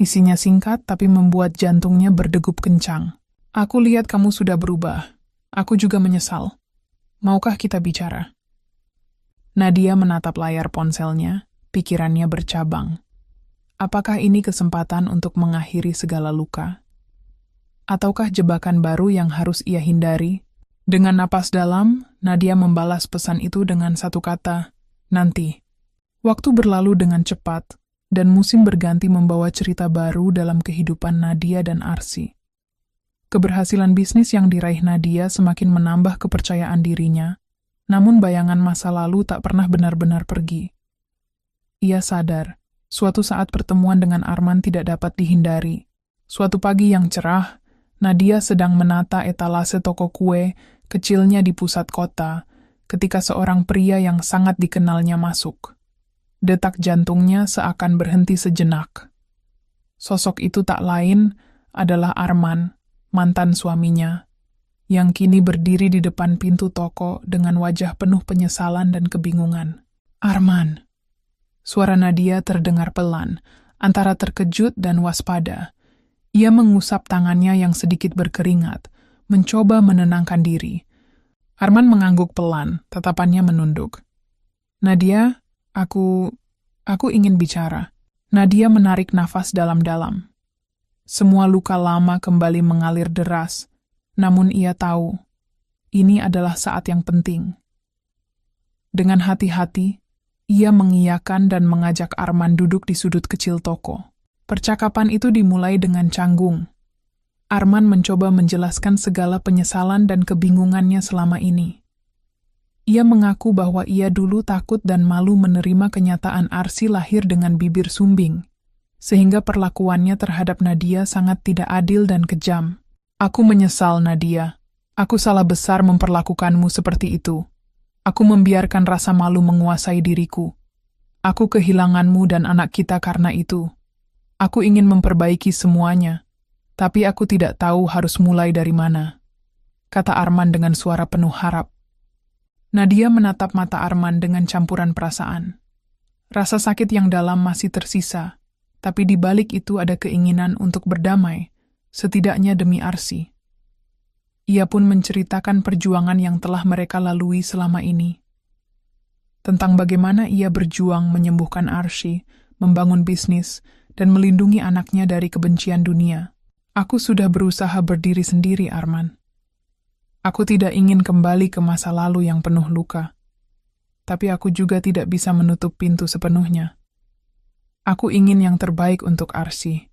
Speaker 1: Isinya singkat tapi membuat jantungnya berdegup kencang. Aku lihat kamu sudah berubah. Aku juga menyesal. Maukah kita bicara? Nadia menatap layar ponselnya, pikirannya bercabang. Apakah ini kesempatan untuk mengakhiri segala luka? Ataukah jebakan baru yang harus ia hindari? Dengan napas dalam, Nadia membalas pesan itu dengan satu kata, nanti. Waktu berlalu dengan cepat, dan musim berganti membawa cerita baru dalam kehidupan Nadia dan Arsy. Keberhasilan bisnis yang diraih Nadia semakin menambah kepercayaan dirinya, namun bayangan masa lalu tak pernah benar-benar pergi. Ia sadar, suatu saat pertemuan dengan Arman tidak dapat dihindari. Suatu pagi yang cerah, Nadia sedang menata etalase toko kue kecilnya di pusat kota ketika seorang pria yang sangat dikenalnya masuk. Detak jantungnya seakan berhenti sejenak. Sosok itu tak lain adalah Arman, mantan suaminya, yang kini berdiri di depan pintu toko dengan wajah penuh penyesalan dan kebingungan. Arman. Suara Nadia terdengar pelan, antara terkejut dan waspada. Ia mengusap tangannya yang sedikit berkeringat, mencoba menenangkan diri. Arman mengangguk pelan, tatapannya menunduk. Nadia, aku ingin bicara. Nadia menarik nafas dalam-dalam. Semua luka lama kembali mengalir deras, namun ia tahu, ini adalah saat yang penting. Dengan hati-hati, ia mengiyakan dan mengajak Arman duduk di sudut kecil toko. Percakapan itu dimulai dengan canggung. Arman mencoba menjelaskan segala penyesalan dan kebingungannya selama ini. Ia mengaku bahwa ia dulu takut dan malu menerima kenyataan Arsy lahir dengan bibir sumbing, sehingga perlakuannya terhadap Nadia sangat tidak adil dan kejam. Aku menyesal, Nadia. Aku salah besar memperlakukanmu seperti itu. Aku membiarkan rasa malu menguasai diriku. Aku kehilanganmu dan anak kita karena itu. Aku ingin memperbaiki semuanya, tapi aku tidak tahu harus mulai dari mana, kata Arman dengan suara penuh harap. Nadia menatap mata Arman dengan campuran perasaan. Rasa sakit yang dalam masih tersisa, tapi di balik itu ada keinginan untuk berdamai, setidaknya demi Arsy. Ia pun menceritakan perjuangan yang telah mereka lalui selama ini. Tentang bagaimana ia berjuang menyembuhkan Arsy, membangun bisnis, dan melindungi anaknya dari kebencian dunia. Aku sudah berusaha berdiri sendiri, Arman. Aku tidak ingin kembali ke masa lalu yang penuh luka. Tapi aku juga tidak bisa menutup pintu sepenuhnya. Aku ingin yang terbaik untuk Arsy,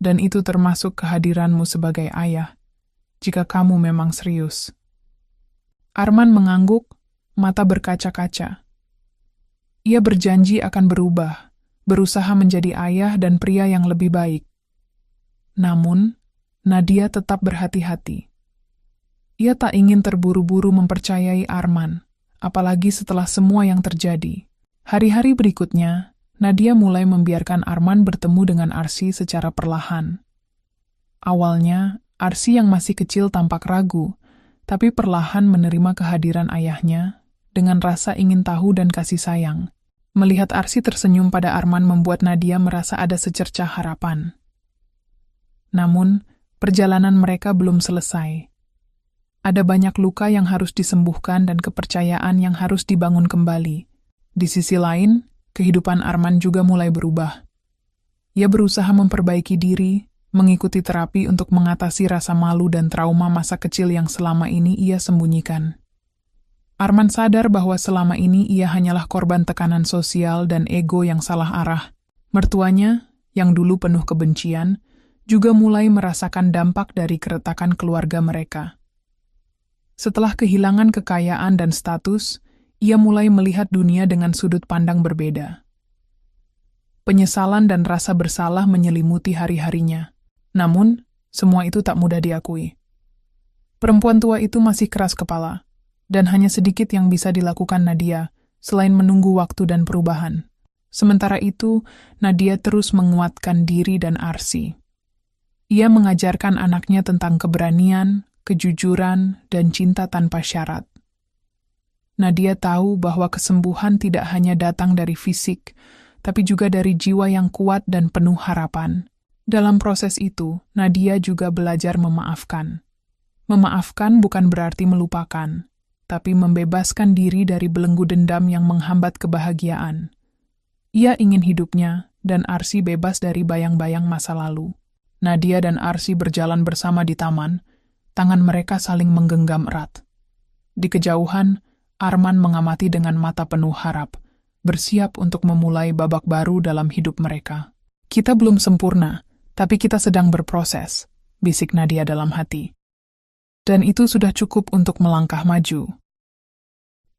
Speaker 1: dan itu termasuk kehadiranmu sebagai ayah, jika kamu memang serius. Arman mengangguk, mata berkaca-kaca. Ia berjanji akan berubah, berusaha menjadi ayah dan pria yang lebih baik. Namun, Nadia tetap berhati-hati. Ia tak ingin terburu-buru mempercayai Arman, apalagi setelah semua yang terjadi. Hari-hari berikutnya, Nadia mulai membiarkan Arman bertemu dengan Arsy secara perlahan. Awalnya, Arsy yang masih kecil tampak ragu, tapi perlahan menerima kehadiran ayahnya dengan rasa ingin tahu dan kasih sayang. Melihat Arsy tersenyum pada Arman membuat Nadia merasa ada secercah harapan. Namun, perjalanan mereka belum selesai. Ada banyak luka yang harus disembuhkan dan kepercayaan yang harus dibangun kembali. Di sisi lain, kehidupan Arman juga mulai berubah. Ia berusaha memperbaiki diri, mengikuti terapi untuk mengatasi rasa malu dan trauma masa kecil yang selama ini ia sembunyikan. Arman sadar bahwa selama ini ia hanyalah korban tekanan sosial dan ego yang salah arah. Mertuanya, yang dulu penuh kebencian, juga mulai merasakan dampak dari keretakan keluarga mereka. Setelah kehilangan kekayaan dan status, ia mulai melihat dunia dengan sudut pandang berbeda. Penyesalan dan rasa bersalah menyelimuti hari-harinya. Namun, semua itu tak mudah diakui. Perempuan tua itu masih keras kepala, dan hanya sedikit yang bisa dilakukan Nadia, selain menunggu waktu dan perubahan. Sementara itu, Nadia terus menguatkan diri dan Arsy. Ia mengajarkan anaknya tentang keberanian, kejujuran, dan cinta tanpa syarat. Nadia tahu bahwa kesembuhan tidak hanya datang dari fisik, tapi juga dari jiwa yang kuat dan penuh harapan. Dalam proses itu, Nadia juga belajar memaafkan. Memaafkan bukan berarti melupakan, tapi membebaskan diri dari belenggu dendam yang menghambat kebahagiaan. Ia ingin hidupnya dan Arsy bebas dari bayang-bayang masa lalu. Nadia dan Arsy berjalan bersama di taman, tangan mereka saling menggenggam erat. Di kejauhan, Arman mengamati dengan mata penuh harap, bersiap untuk memulai babak baru dalam hidup mereka. Kita belum sempurna, tapi kita sedang berproses, bisik Nadia dalam hati. Dan itu sudah cukup untuk melangkah maju.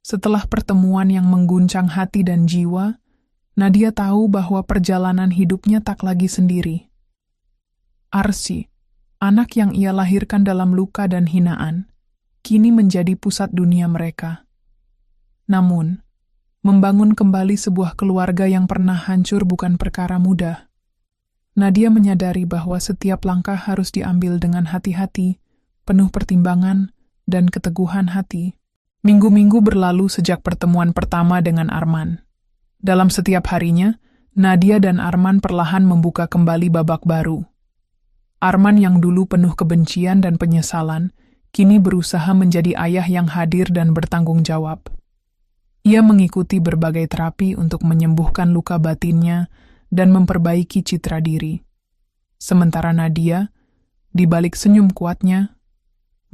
Speaker 1: Setelah pertemuan yang mengguncang hati dan jiwa, Nadia tahu bahwa perjalanan hidupnya tak lagi sendiri. Arsy, anak yang ia lahirkan dalam luka dan hinaan, kini menjadi pusat dunia mereka. Namun, membangun kembali sebuah keluarga yang pernah hancur bukan perkara mudah. Nadia menyadari bahwa setiap langkah harus diambil dengan hati-hati, penuh pertimbangan, dan keteguhan hati. Minggu-minggu berlalu sejak pertemuan pertama dengan Arman. Dalam setiap harinya, Nadia dan Arman perlahan membuka kembali babak baru. Arman yang dulu penuh kebencian dan penyesalan, kini berusaha menjadi ayah yang hadir dan bertanggung jawab. Ia mengikuti berbagai terapi untuk menyembuhkan luka batinnya dan memperbaiki citra diri. Sementara Nadia, di balik senyum kuatnya,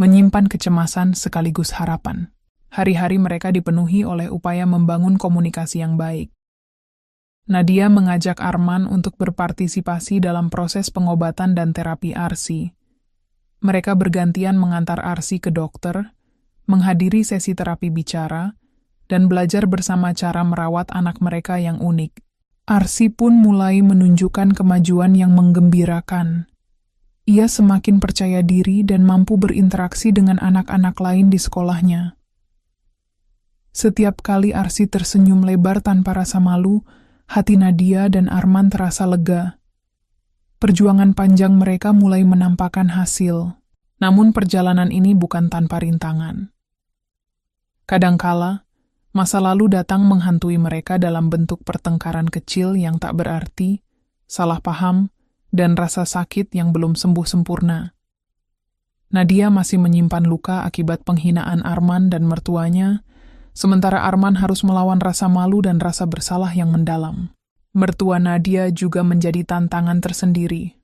Speaker 1: menyimpan kecemasan sekaligus harapan. Hari-hari mereka dipenuhi oleh upaya membangun komunikasi yang baik. Nadia mengajak Arman untuk berpartisipasi dalam proses pengobatan dan terapi Arsy. Mereka bergantian mengantar Arsy ke dokter, menghadiri sesi terapi bicara, dan belajar bersama cara merawat anak mereka yang unik. Arsy pun mulai menunjukkan kemajuan yang menggembirakan. Ia semakin percaya diri dan mampu berinteraksi dengan anak-anak lain di sekolahnya. Setiap kali Arsy tersenyum lebar tanpa rasa malu, hati Nadia dan Arman terasa lega. Perjuangan panjang mereka mulai menampakkan hasil. Namun perjalanan ini bukan tanpa rintangan. Kadangkala, masa lalu datang menghantui mereka dalam bentuk pertengkaran kecil yang tak berarti, salah paham, dan rasa sakit yang belum sembuh sempurna. Nadia masih menyimpan luka akibat penghinaan Arman dan mertuanya, sementara Arman harus melawan rasa malu dan rasa bersalah yang mendalam. Mertua Nadia juga menjadi tantangan tersendiri.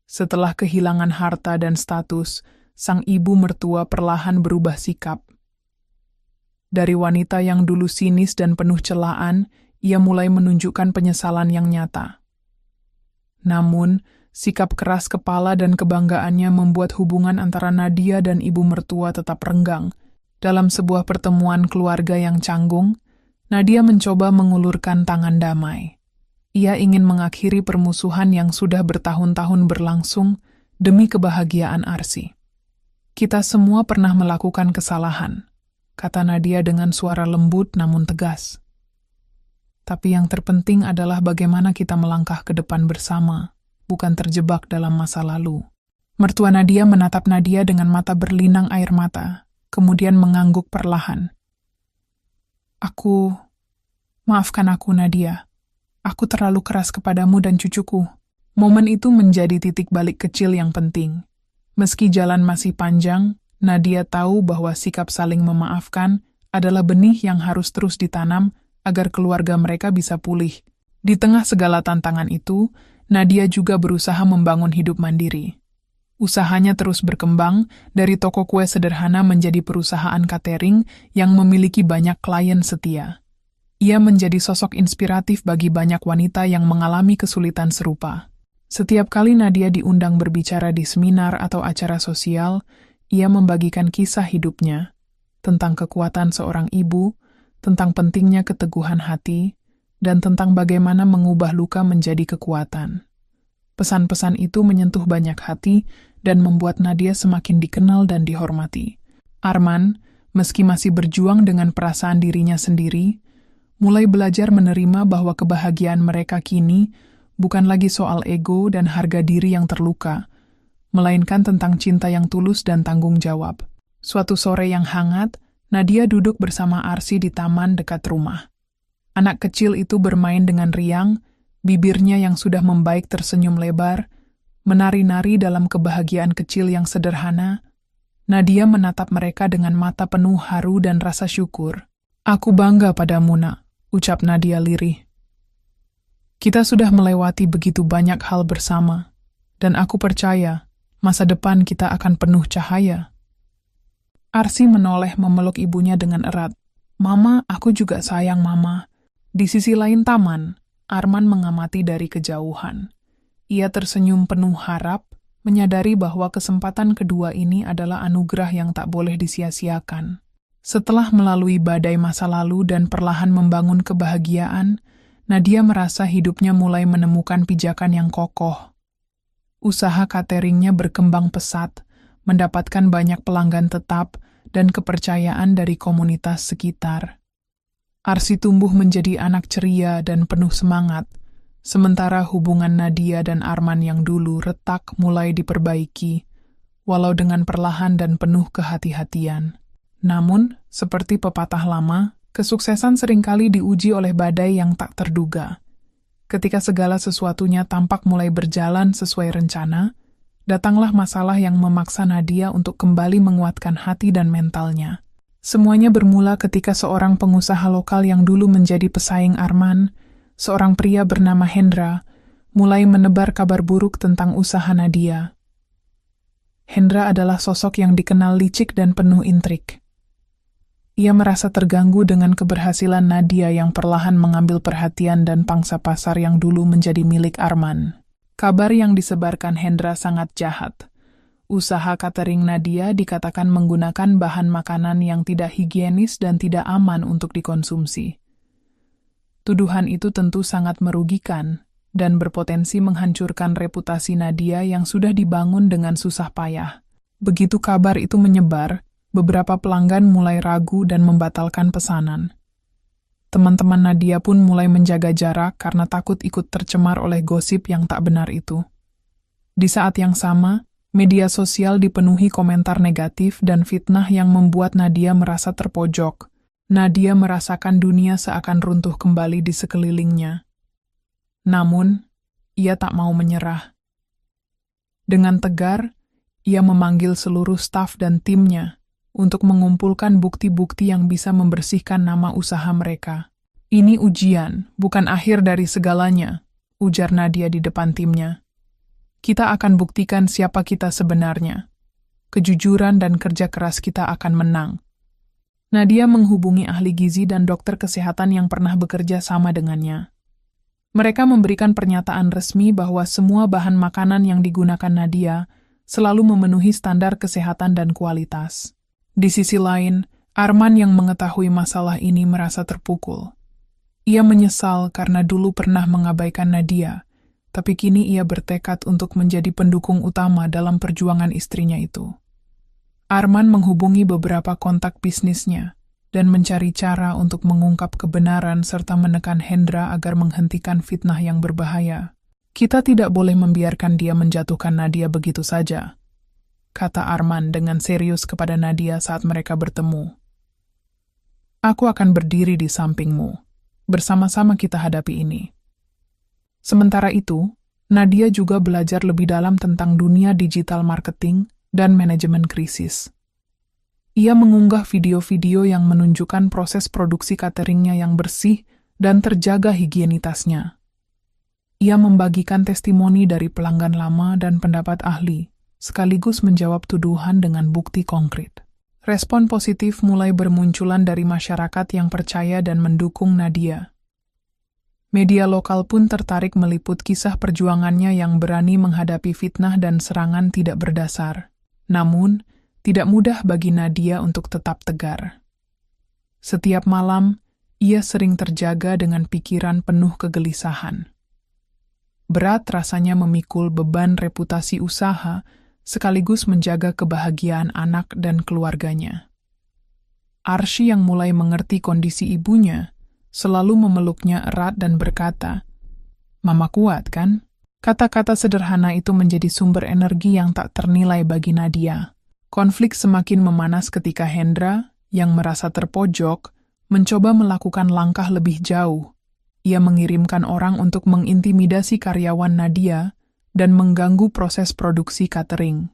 Speaker 1: Setelah kehilangan harta dan status, sang ibu mertua perlahan berubah sikap. Dari wanita yang dulu sinis dan penuh celaan, ia mulai menunjukkan penyesalan yang nyata. Namun, sikap keras kepala dan kebanggaannya membuat hubungan antara Nadia dan ibu mertua tetap renggang. Dalam sebuah pertemuan keluarga yang canggung, Nadia mencoba mengulurkan tangan damai. Ia ingin mengakhiri permusuhan yang sudah bertahun-tahun berlangsung demi kebahagiaan Arsy. "Kita semua pernah melakukan kesalahan," kata Nadia dengan suara lembut namun tegas. "Tapi yang terpenting adalah bagaimana kita melangkah ke depan bersama, bukan terjebak dalam masa lalu." Mertua Nadia menatap Nadia dengan mata berlinang air mata, kemudian mengangguk perlahan. Maafkan aku Nadia. Aku terlalu keras kepadamu dan cucuku." Momen itu menjadi titik balik kecil yang penting. Meski jalan masih panjang, Nadia tahu bahwa sikap saling memaafkan adalah benih yang harus terus ditanam agar keluarga mereka bisa pulih. Di tengah segala tantangan itu, Nadia juga berusaha membangun hidup mandiri. Usahanya terus berkembang, dari toko kue sederhana menjadi perusahaan catering yang memiliki banyak klien setia. Ia menjadi sosok inspiratif bagi banyak wanita yang mengalami kesulitan serupa. Setiap kali Nadia diundang berbicara di seminar atau acara sosial, ia membagikan kisah hidupnya, tentang kekuatan seorang ibu, tentang pentingnya keteguhan hati, dan tentang bagaimana mengubah luka menjadi kekuatan. Pesan-pesan itu menyentuh banyak hati dan membuat Nadia semakin dikenal dan dihormati. Arman, meski masih berjuang dengan perasaan dirinya sendiri, mulai belajar menerima bahwa kebahagiaan mereka kini bukan lagi soal ego dan harga diri yang terluka, melainkan tentang cinta yang tulus dan tanggung jawab. Suatu sore yang hangat, Nadia duduk bersama Arsy di taman dekat rumah. Anak kecil itu bermain dengan riang, bibirnya yang sudah membaik tersenyum lebar, menari-nari dalam kebahagiaan kecil yang sederhana. Nadia menatap mereka dengan mata penuh haru dan rasa syukur. "Aku bangga padamu, Nak," ucap Nadia lirih. "Kita sudah melewati begitu banyak hal bersama, dan aku percaya masa depan kita akan penuh cahaya." Arsy menoleh memeluk ibunya dengan erat. "Mama, aku juga sayang Mama." Di sisi lain taman, Arman mengamati dari kejauhan. Ia tersenyum penuh harap, menyadari bahwa kesempatan kedua ini adalah anugerah yang tak boleh disia-siakan. Setelah melalui badai masa lalu dan perlahan membangun kebahagiaan, Nadia merasa hidupnya mulai menemukan pijakan yang kokoh. Usaha cateringnya berkembang pesat, mendapatkan banyak pelanggan tetap dan kepercayaan dari komunitas sekitar. Arsy tumbuh menjadi anak ceria dan penuh semangat, sementara hubungan Nadia dan Arman yang dulu retak mulai diperbaiki, walau dengan perlahan dan penuh kehati-hatian. Namun, seperti pepatah lama, kesuksesan seringkali diuji oleh badai yang tak terduga. Ketika segala sesuatunya tampak mulai berjalan sesuai rencana, datanglah masalah yang memaksa Nadia untuk kembali menguatkan hati dan mentalnya. Semuanya bermula ketika seorang pengusaha lokal yang dulu menjadi pesaing Arman, seorang pria bernama Hendra, mulai menebar kabar buruk tentang usaha Nadia. Hendra adalah sosok yang dikenal licik dan penuh intrik. Ia merasa terganggu dengan keberhasilan Nadia yang perlahan mengambil perhatian dan pangsa pasar yang dulu menjadi milik Arman. Kabar yang disebarkan Hendra sangat jahat. Usaha catering Nadia dikatakan menggunakan bahan makanan yang tidak higienis dan tidak aman untuk dikonsumsi. Tuduhan itu tentu sangat merugikan dan berpotensi menghancurkan reputasi Nadia yang sudah dibangun dengan susah payah. Begitu kabar itu menyebar, beberapa pelanggan mulai ragu dan membatalkan pesanan. Teman-teman Nadia pun mulai menjaga jarak karena takut ikut tercemar oleh gosip yang tak benar itu. Di saat yang sama, media sosial dipenuhi komentar negatif dan fitnah yang membuat Nadia merasa terpojok. Nadia merasakan dunia seakan runtuh kembali di sekelilingnya. Namun, ia tak mau menyerah. Dengan tegar, ia memanggil seluruh staf dan timnya untuk mengumpulkan bukti-bukti yang bisa membersihkan nama usaha mereka. Ini ujian, bukan akhir dari segalanya, ujar Nadia di depan timnya. Kita akan buktikan siapa kita sebenarnya. Kejujuran dan kerja keras kita akan menang. Nadia menghubungi ahli gizi dan dokter kesehatan yang pernah bekerja sama dengannya. Mereka memberikan pernyataan resmi bahwa semua bahan makanan yang digunakan Nadia selalu memenuhi standar kesehatan dan kualitas. Di sisi lain, Arman yang mengetahui masalah ini merasa terpukul. Ia menyesal karena dulu pernah mengabaikan Nadia, tapi kini ia bertekad untuk menjadi pendukung utama dalam perjuangan istrinya itu. Arman menghubungi beberapa kontak bisnisnya dan mencari cara untuk mengungkap kebenaran serta menekan Hendra agar menghentikan fitnah yang berbahaya. Kita tidak boleh membiarkan dia menjatuhkan Nadia begitu saja, kata Arman dengan serius kepada Nadia saat mereka bertemu. Aku akan berdiri di sampingmu. Bersama-sama kita hadapi ini. Sementara itu, Nadia juga belajar lebih dalam tentang dunia digital marketing dan manajemen krisis. Ia mengunggah video-video yang menunjukkan proses produksi cateringnya yang bersih dan terjaga higienitasnya. Ia membagikan testimoni dari pelanggan lama dan pendapat ahli, sekaligus menjawab tuduhan dengan bukti konkret. Respon positif mulai bermunculan dari masyarakat yang percaya dan mendukung Nadia. Media lokal pun tertarik meliput kisah perjuangannya yang berani menghadapi fitnah dan serangan tidak berdasar. Namun, tidak mudah bagi Nadia untuk tetap tegar. Setiap malam, ia sering terjaga dengan pikiran penuh kegelisahan. Berat rasanya memikul beban reputasi usaha, sekaligus menjaga kebahagiaan anak dan keluarganya. Arsy yang mulai mengerti kondisi ibunya, selalu memeluknya erat dan berkata, "Mama kuat, kan?" Kata-kata sederhana itu menjadi sumber energi yang tak ternilai bagi Nadia. Konflik semakin memanas ketika Hendra, yang merasa terpojok, mencoba melakukan langkah lebih jauh. Ia mengirimkan orang untuk mengintimidasi karyawan Nadia dan mengganggu proses produksi catering.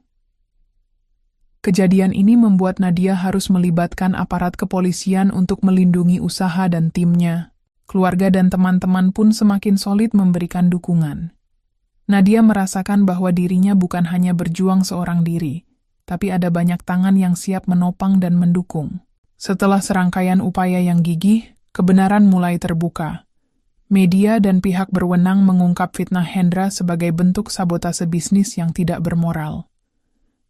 Speaker 1: Kejadian ini membuat Nadia harus melibatkan aparat kepolisian untuk melindungi usaha dan timnya. Keluarga dan teman-teman pun semakin solid memberikan dukungan. Nadia merasakan bahwa dirinya bukan hanya berjuang seorang diri, tapi ada banyak tangan yang siap menopang dan mendukung. Setelah serangkaian upaya yang gigih, kebenaran mulai terbuka. Media dan pihak berwenang mengungkap fitnah Hendra sebagai bentuk sabotase bisnis yang tidak bermoral.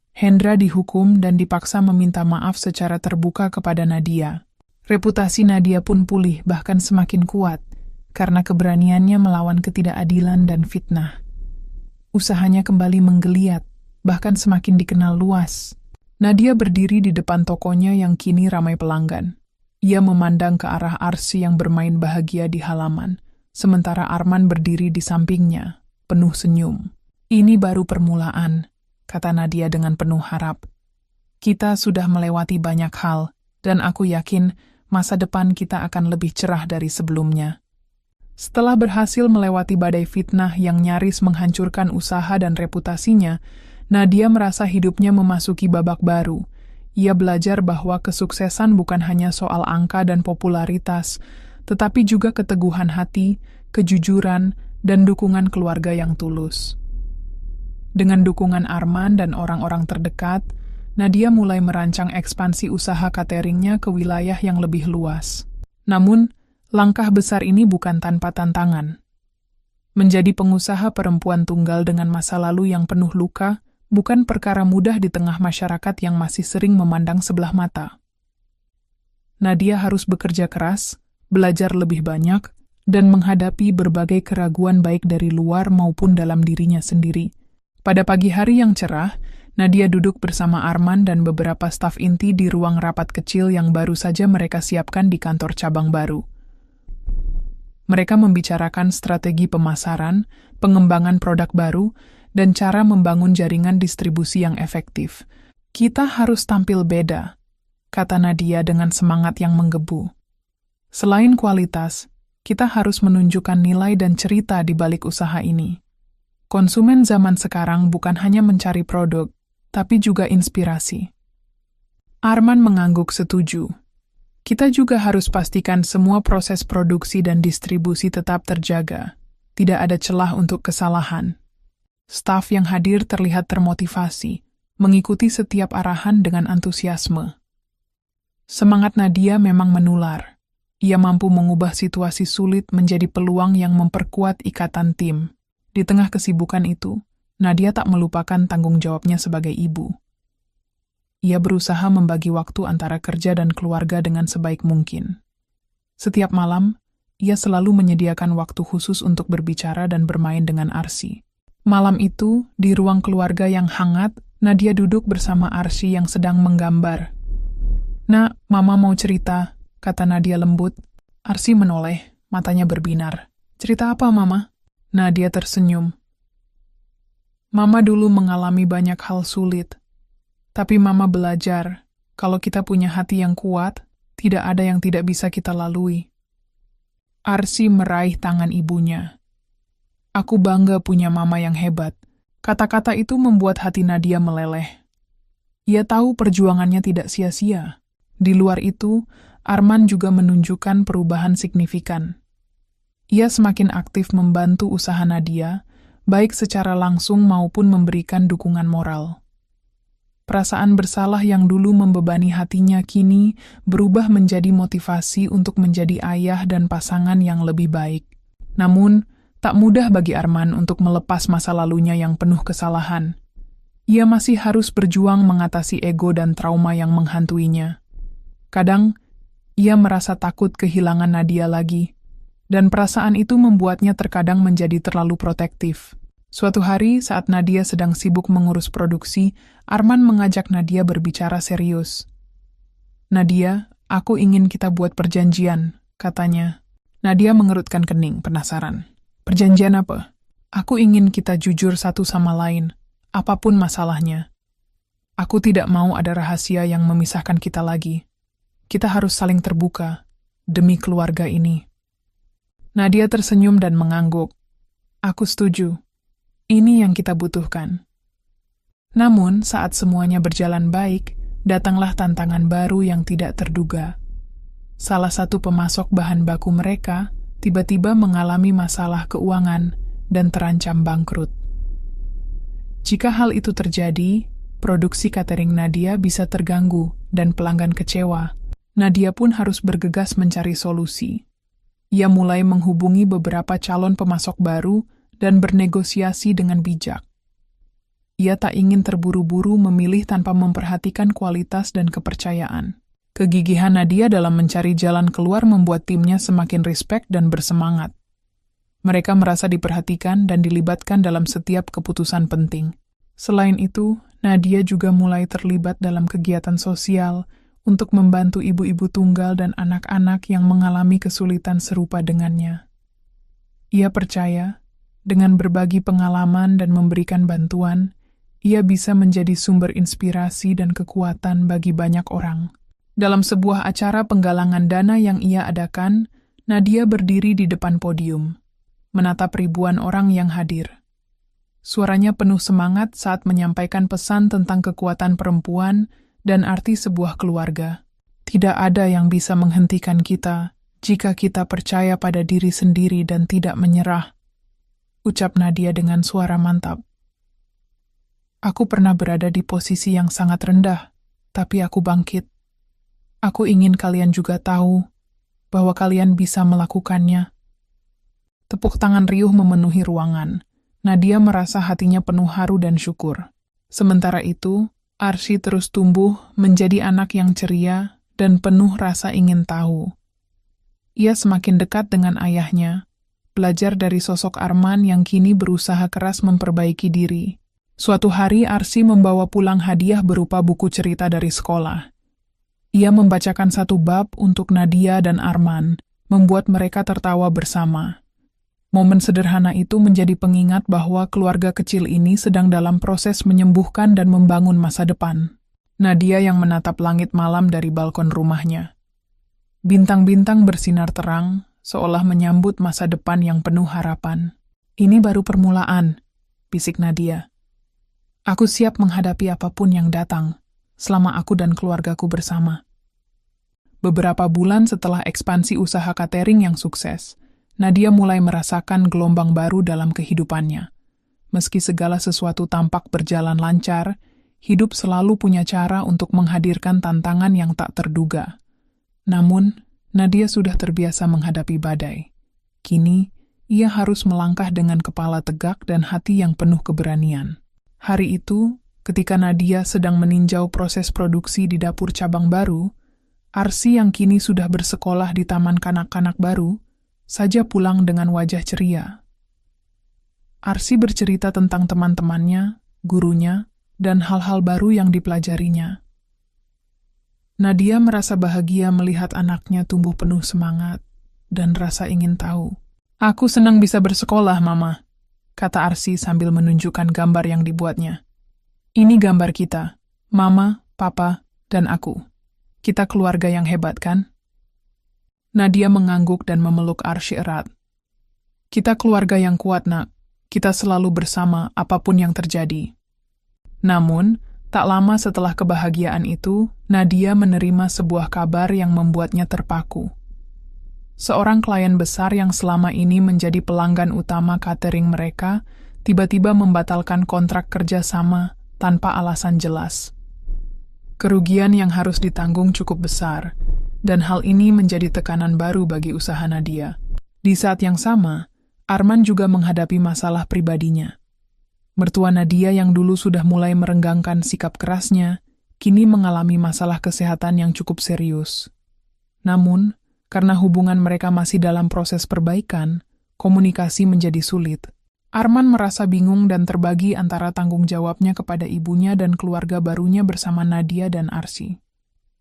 Speaker 1: Hendra dihukum dan dipaksa meminta maaf secara terbuka kepada Nadia. Reputasi Nadia pun pulih bahkan semakin kuat karena keberaniannya melawan ketidakadilan dan fitnah. Usahanya kembali menggeliat, bahkan semakin dikenal luas. Nadia berdiri di depan tokonya yang kini ramai pelanggan. Ia memandang ke arah Arsy yang bermain bahagia di halaman, sementara Arman berdiri di sampingnya, penuh senyum. "Ini baru permulaan," kata Nadia dengan penuh harap. "Kita sudah melewati banyak hal, dan aku yakin masa depan kita akan lebih cerah dari sebelumnya." Setelah berhasil melewati badai fitnah yang nyaris menghancurkan usaha dan reputasinya, Nadia merasa hidupnya memasuki babak baru. Ia belajar bahwa kesuksesan bukan hanya soal angka dan popularitas, tetapi juga keteguhan hati, kejujuran, dan dukungan keluarga yang tulus. Dengan dukungan Arman dan orang-orang terdekat, Nadia mulai merancang ekspansi usaha cateringnya ke wilayah yang lebih luas. Namun, langkah besar ini bukan tanpa tantangan. Menjadi pengusaha perempuan tunggal dengan masa lalu yang penuh luka bukan perkara mudah di tengah masyarakat yang masih sering memandang sebelah mata. Nadia harus bekerja keras, belajar lebih banyak, dan menghadapi berbagai keraguan baik dari luar maupun dalam dirinya sendiri. Pada pagi hari yang cerah, Nadia duduk bersama Arman dan beberapa staf inti di ruang rapat kecil yang baru saja mereka siapkan di kantor cabang baru. Mereka membicarakan strategi pemasaran, pengembangan produk baru, dan cara membangun jaringan distribusi yang efektif. Kita harus tampil beda, kata Nadia dengan semangat yang menggebu. Selain kualitas, kita harus menunjukkan nilai dan cerita di balik usaha ini. Konsumen zaman sekarang bukan hanya mencari produk, tapi juga inspirasi. Arman mengangguk setuju. Kita juga harus pastikan semua proses produksi dan distribusi tetap terjaga. Tidak ada celah untuk kesalahan. Staf yang hadir terlihat termotivasi, mengikuti setiap arahan dengan antusiasme. Semangat Nadia memang menular. Ia mampu mengubah situasi sulit menjadi peluang yang memperkuat ikatan tim. Di tengah kesibukan itu, Nadia tak melupakan tanggung jawabnya sebagai ibu. Ia berusaha membagi waktu antara kerja dan keluarga dengan sebaik mungkin. Setiap malam, ia selalu menyediakan waktu khusus untuk berbicara dan bermain dengan Arsy. Malam itu, di ruang keluarga yang hangat, Nadia duduk bersama Arsy yang sedang menggambar. "Nak, Mama mau cerita," kata Nadia lembut. Arsy menoleh, matanya berbinar. "Cerita apa, Mama?" Nadia tersenyum. "Mama dulu mengalami banyak hal sulit. Tapi Mama belajar, kalau kita punya hati yang kuat, tidak ada yang tidak bisa kita lalui." Arsy meraih tangan ibunya. "Aku bangga punya Mama yang hebat." Kata-kata itu membuat hati Nadia meleleh. Ia tahu perjuangannya tidak sia-sia. Di luar itu, Arman juga menunjukkan perubahan signifikan. Ia semakin aktif membantu usaha Nadia, baik secara langsung maupun memberikan dukungan moral. Perasaan bersalah yang dulu membebani hatinya kini berubah menjadi motivasi untuk menjadi ayah dan pasangan yang lebih baik. Namun, tak mudah bagi Arman untuk melepas masa lalunya yang penuh kesalahan. Ia masih harus berjuang mengatasi ego dan trauma yang menghantuinya. Kadang, ia merasa takut kehilangan Nadia lagi, dan perasaan itu membuatnya terkadang menjadi terlalu protektif. Suatu hari, saat Nadia sedang sibuk mengurus produksi, Arman mengajak Nadia berbicara serius. "Nadia, aku ingin kita buat perjanjian," katanya. Nadia mengerutkan kening, penasaran. "Perjanjian apa?" "Aku ingin kita jujur satu sama lain, apapun masalahnya. Aku tidak mau ada rahasia yang memisahkan kita lagi. Kita harus saling terbuka, demi keluarga ini." Nadia tersenyum dan mengangguk. "Aku setuju. Ini yang kita butuhkan." Namun, saat semuanya berjalan baik, datanglah tantangan baru yang tidak terduga. Salah satu pemasok bahan baku mereka tiba-tiba mengalami masalah keuangan dan terancam bangkrut. Jika hal itu terjadi, produksi catering Nadia bisa terganggu dan pelanggan kecewa. Nadia pun harus bergegas mencari solusi. Ia mulai menghubungi beberapa calon pemasok baru dan bernegosiasi dengan bijak. Ia tak ingin terburu-buru memilih tanpa memperhatikan kualitas dan kepercayaan. Kegigihan Nadia dalam mencari jalan keluar membuat timnya semakin respek dan bersemangat. Mereka merasa diperhatikan dan dilibatkan dalam setiap keputusan penting. Selain itu, Nadia juga mulai terlibat dalam kegiatan sosial untuk membantu ibu-ibu tunggal dan anak-anak yang mengalami kesulitan serupa dengannya. Ia percaya, dengan berbagi pengalaman dan memberikan bantuan, ia bisa menjadi sumber inspirasi dan kekuatan bagi banyak orang. Dalam sebuah acara penggalangan dana yang ia adakan, Nadia berdiri di depan podium, menatap ribuan orang yang hadir. Suaranya penuh semangat saat menyampaikan pesan tentang kekuatan perempuan dan arti sebuah keluarga. Tidak ada yang bisa menghentikan kita jika kita percaya pada diri sendiri dan tidak menyerah. ucap Nadia dengan suara mantap. Aku pernah berada di posisi yang sangat rendah, tapi aku bangkit. Aku ingin kalian juga tahu bahwa kalian bisa melakukannya. Tepuk tangan riuh memenuhi ruangan. Nadia merasa hatinya penuh haru dan syukur. Sementara itu, Arsy terus tumbuh menjadi anak yang ceria dan penuh rasa ingin tahu. Ia semakin dekat dengan ayahnya, belajar dari sosok Arman yang kini berusaha keras memperbaiki diri. Suatu hari Arsy membawa pulang hadiah berupa buku cerita dari sekolah. Ia membacakan satu bab untuk Nadia dan Arman, membuat mereka tertawa bersama. Momen sederhana itu menjadi pengingat bahwa keluarga kecil ini sedang dalam proses menyembuhkan dan membangun masa depan. Nadia yang menatap langit malam dari balkon rumahnya. Bintang-bintang bersinar terang, seolah menyambut masa depan yang penuh harapan. Ini baru permulaan, bisik Nadia. Aku siap menghadapi apapun yang datang, selama aku dan keluargaku bersama. Beberapa bulan setelah ekspansi usaha catering yang sukses, Nadia mulai merasakan gelombang baru dalam kehidupannya. Meski segala sesuatu tampak berjalan lancar, hidup selalu punya cara untuk menghadirkan tantangan yang tak terduga. Namun, Nadia sudah terbiasa menghadapi badai. Kini, ia harus melangkah dengan kepala tegak dan hati yang penuh keberanian. Hari itu, ketika Nadia sedang meninjau proses produksi di dapur cabang baru, Arsy yang kini sudah bersekolah di taman kanak-kanak baru, saja pulang dengan wajah ceria. Arsy bercerita tentang teman-temannya, gurunya, dan hal-hal baru yang dipelajarinya. Nadia merasa bahagia melihat anaknya tumbuh penuh semangat dan rasa ingin tahu. Aku senang bisa bersekolah, Mama, kata Arsy sambil menunjukkan gambar yang dibuatnya. Ini gambar kita, Mama, Papa, dan aku. Kita keluarga yang hebat, kan? Nadia mengangguk dan memeluk Arsy erat. Kita keluarga yang kuat, Nak. Kita selalu bersama apapun yang terjadi. Namun, tak lama setelah kebahagiaan itu, Nadia menerima sebuah kabar yang membuatnya terpaku. Seorang klien besar yang selama ini menjadi pelanggan utama catering mereka, tiba-tiba membatalkan kontrak kerjasama tanpa alasan jelas. Kerugian yang harus ditanggung cukup besar, dan hal ini menjadi tekanan baru bagi usaha Nadia. Di saat yang sama, Arman juga menghadapi masalah pribadinya. Mertua Nadia yang dulu sudah mulai merenggangkan sikap kerasnya, kini mengalami masalah kesehatan yang cukup serius. Namun, karena hubungan mereka masih dalam proses perbaikan, komunikasi menjadi sulit. Arman merasa bingung dan terbagi antara tanggung jawabnya kepada ibunya dan keluarga barunya bersama Nadia dan Arsy.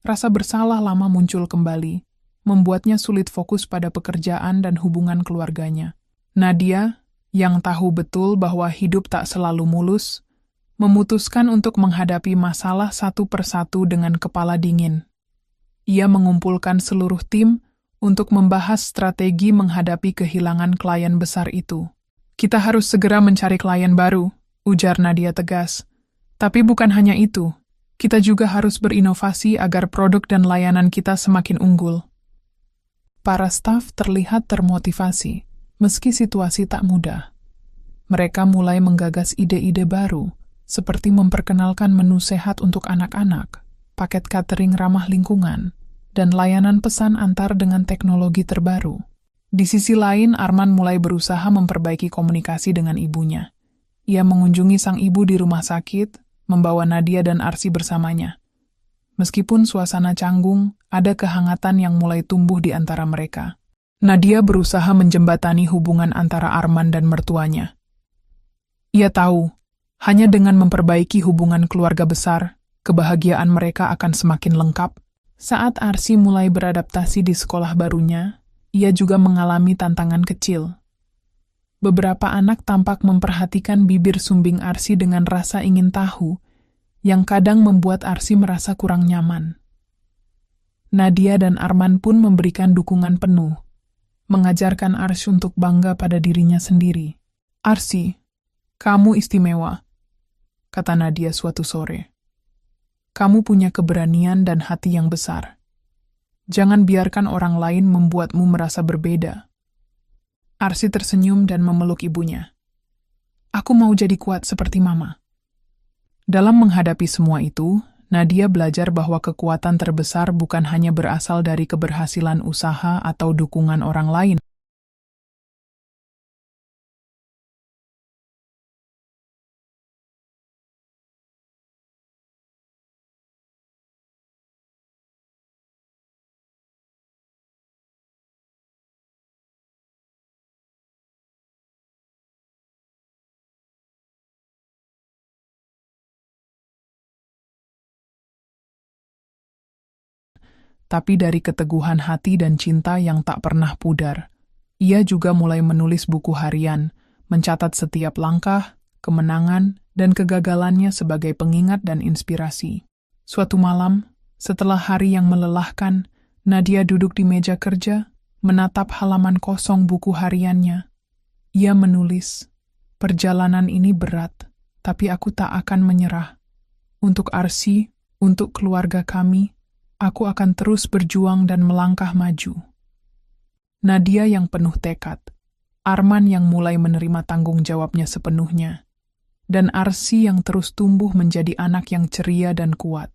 Speaker 1: Rasa bersalah lama muncul kembali, membuatnya sulit fokus pada pekerjaan dan hubungan keluarganya. Nadia, yang tahu betul bahwa hidup tak selalu mulus, memutuskan untuk menghadapi masalah satu persatu dengan kepala dingin. Ia mengumpulkan seluruh tim untuk membahas strategi menghadapi kehilangan klien besar itu. Kita harus segera mencari klien baru, ujar Nadia tegas. Tapi bukan hanya itu. Kita juga harus berinovasi agar produk dan layanan kita semakin unggul. Para staf terlihat termotivasi, meski situasi tak mudah. Mereka mulai menggagas ide-ide baru, seperti memperkenalkan menu sehat untuk anak-anak, paket catering ramah lingkungan, dan layanan pesan antar dengan teknologi terbaru. Di sisi lain, Arman mulai berusaha memperbaiki komunikasi dengan ibunya. Ia mengunjungi sang ibu di rumah sakit, membawa Nadia dan Arsy bersamanya. Meskipun suasana canggung, ada kehangatan yang mulai tumbuh di antara mereka. Nadia berusaha menjembatani hubungan antara Arman dan mertuanya. Ia tahu, hanya dengan memperbaiki hubungan keluarga besar, kebahagiaan mereka akan semakin lengkap. Saat Arsy mulai beradaptasi di sekolah barunya, ia juga mengalami tantangan kecil. Beberapa anak tampak memperhatikan bibir sumbing Arsy dengan rasa ingin tahu, yang kadang membuat Arsy merasa kurang nyaman. Nadia dan Arman pun memberikan dukungan penuh, mengajarkan Arsy untuk bangga pada dirinya sendiri. Arsy, kamu istimewa, kata Nadia suatu sore. Kamu punya keberanian dan hati yang besar. Jangan biarkan orang lain membuatmu merasa berbeda. Arsy tersenyum dan memeluk ibunya. Aku mau jadi kuat seperti Mama. Dalam menghadapi semua itu, Nadia belajar bahwa kekuatan terbesar bukan hanya berasal dari keberhasilan usaha atau dukungan orang lain, tapi dari keteguhan hati dan cinta yang tak pernah pudar. Ia juga mulai menulis buku harian, mencatat setiap langkah, kemenangan, dan kegagalannya sebagai pengingat dan inspirasi. Suatu malam, setelah hari yang melelahkan, Nadia duduk di meja kerja, menatap halaman kosong buku hariannya. Ia menulis, "Perjalanan ini berat, tapi aku tak akan menyerah. Untuk Arsy, untuk keluarga kami, aku akan terus berjuang dan melangkah maju." Nadia yang penuh tekad, Arman yang mulai menerima tanggung jawabnya sepenuhnya, dan Arsy yang terus tumbuh menjadi anak yang ceria dan kuat.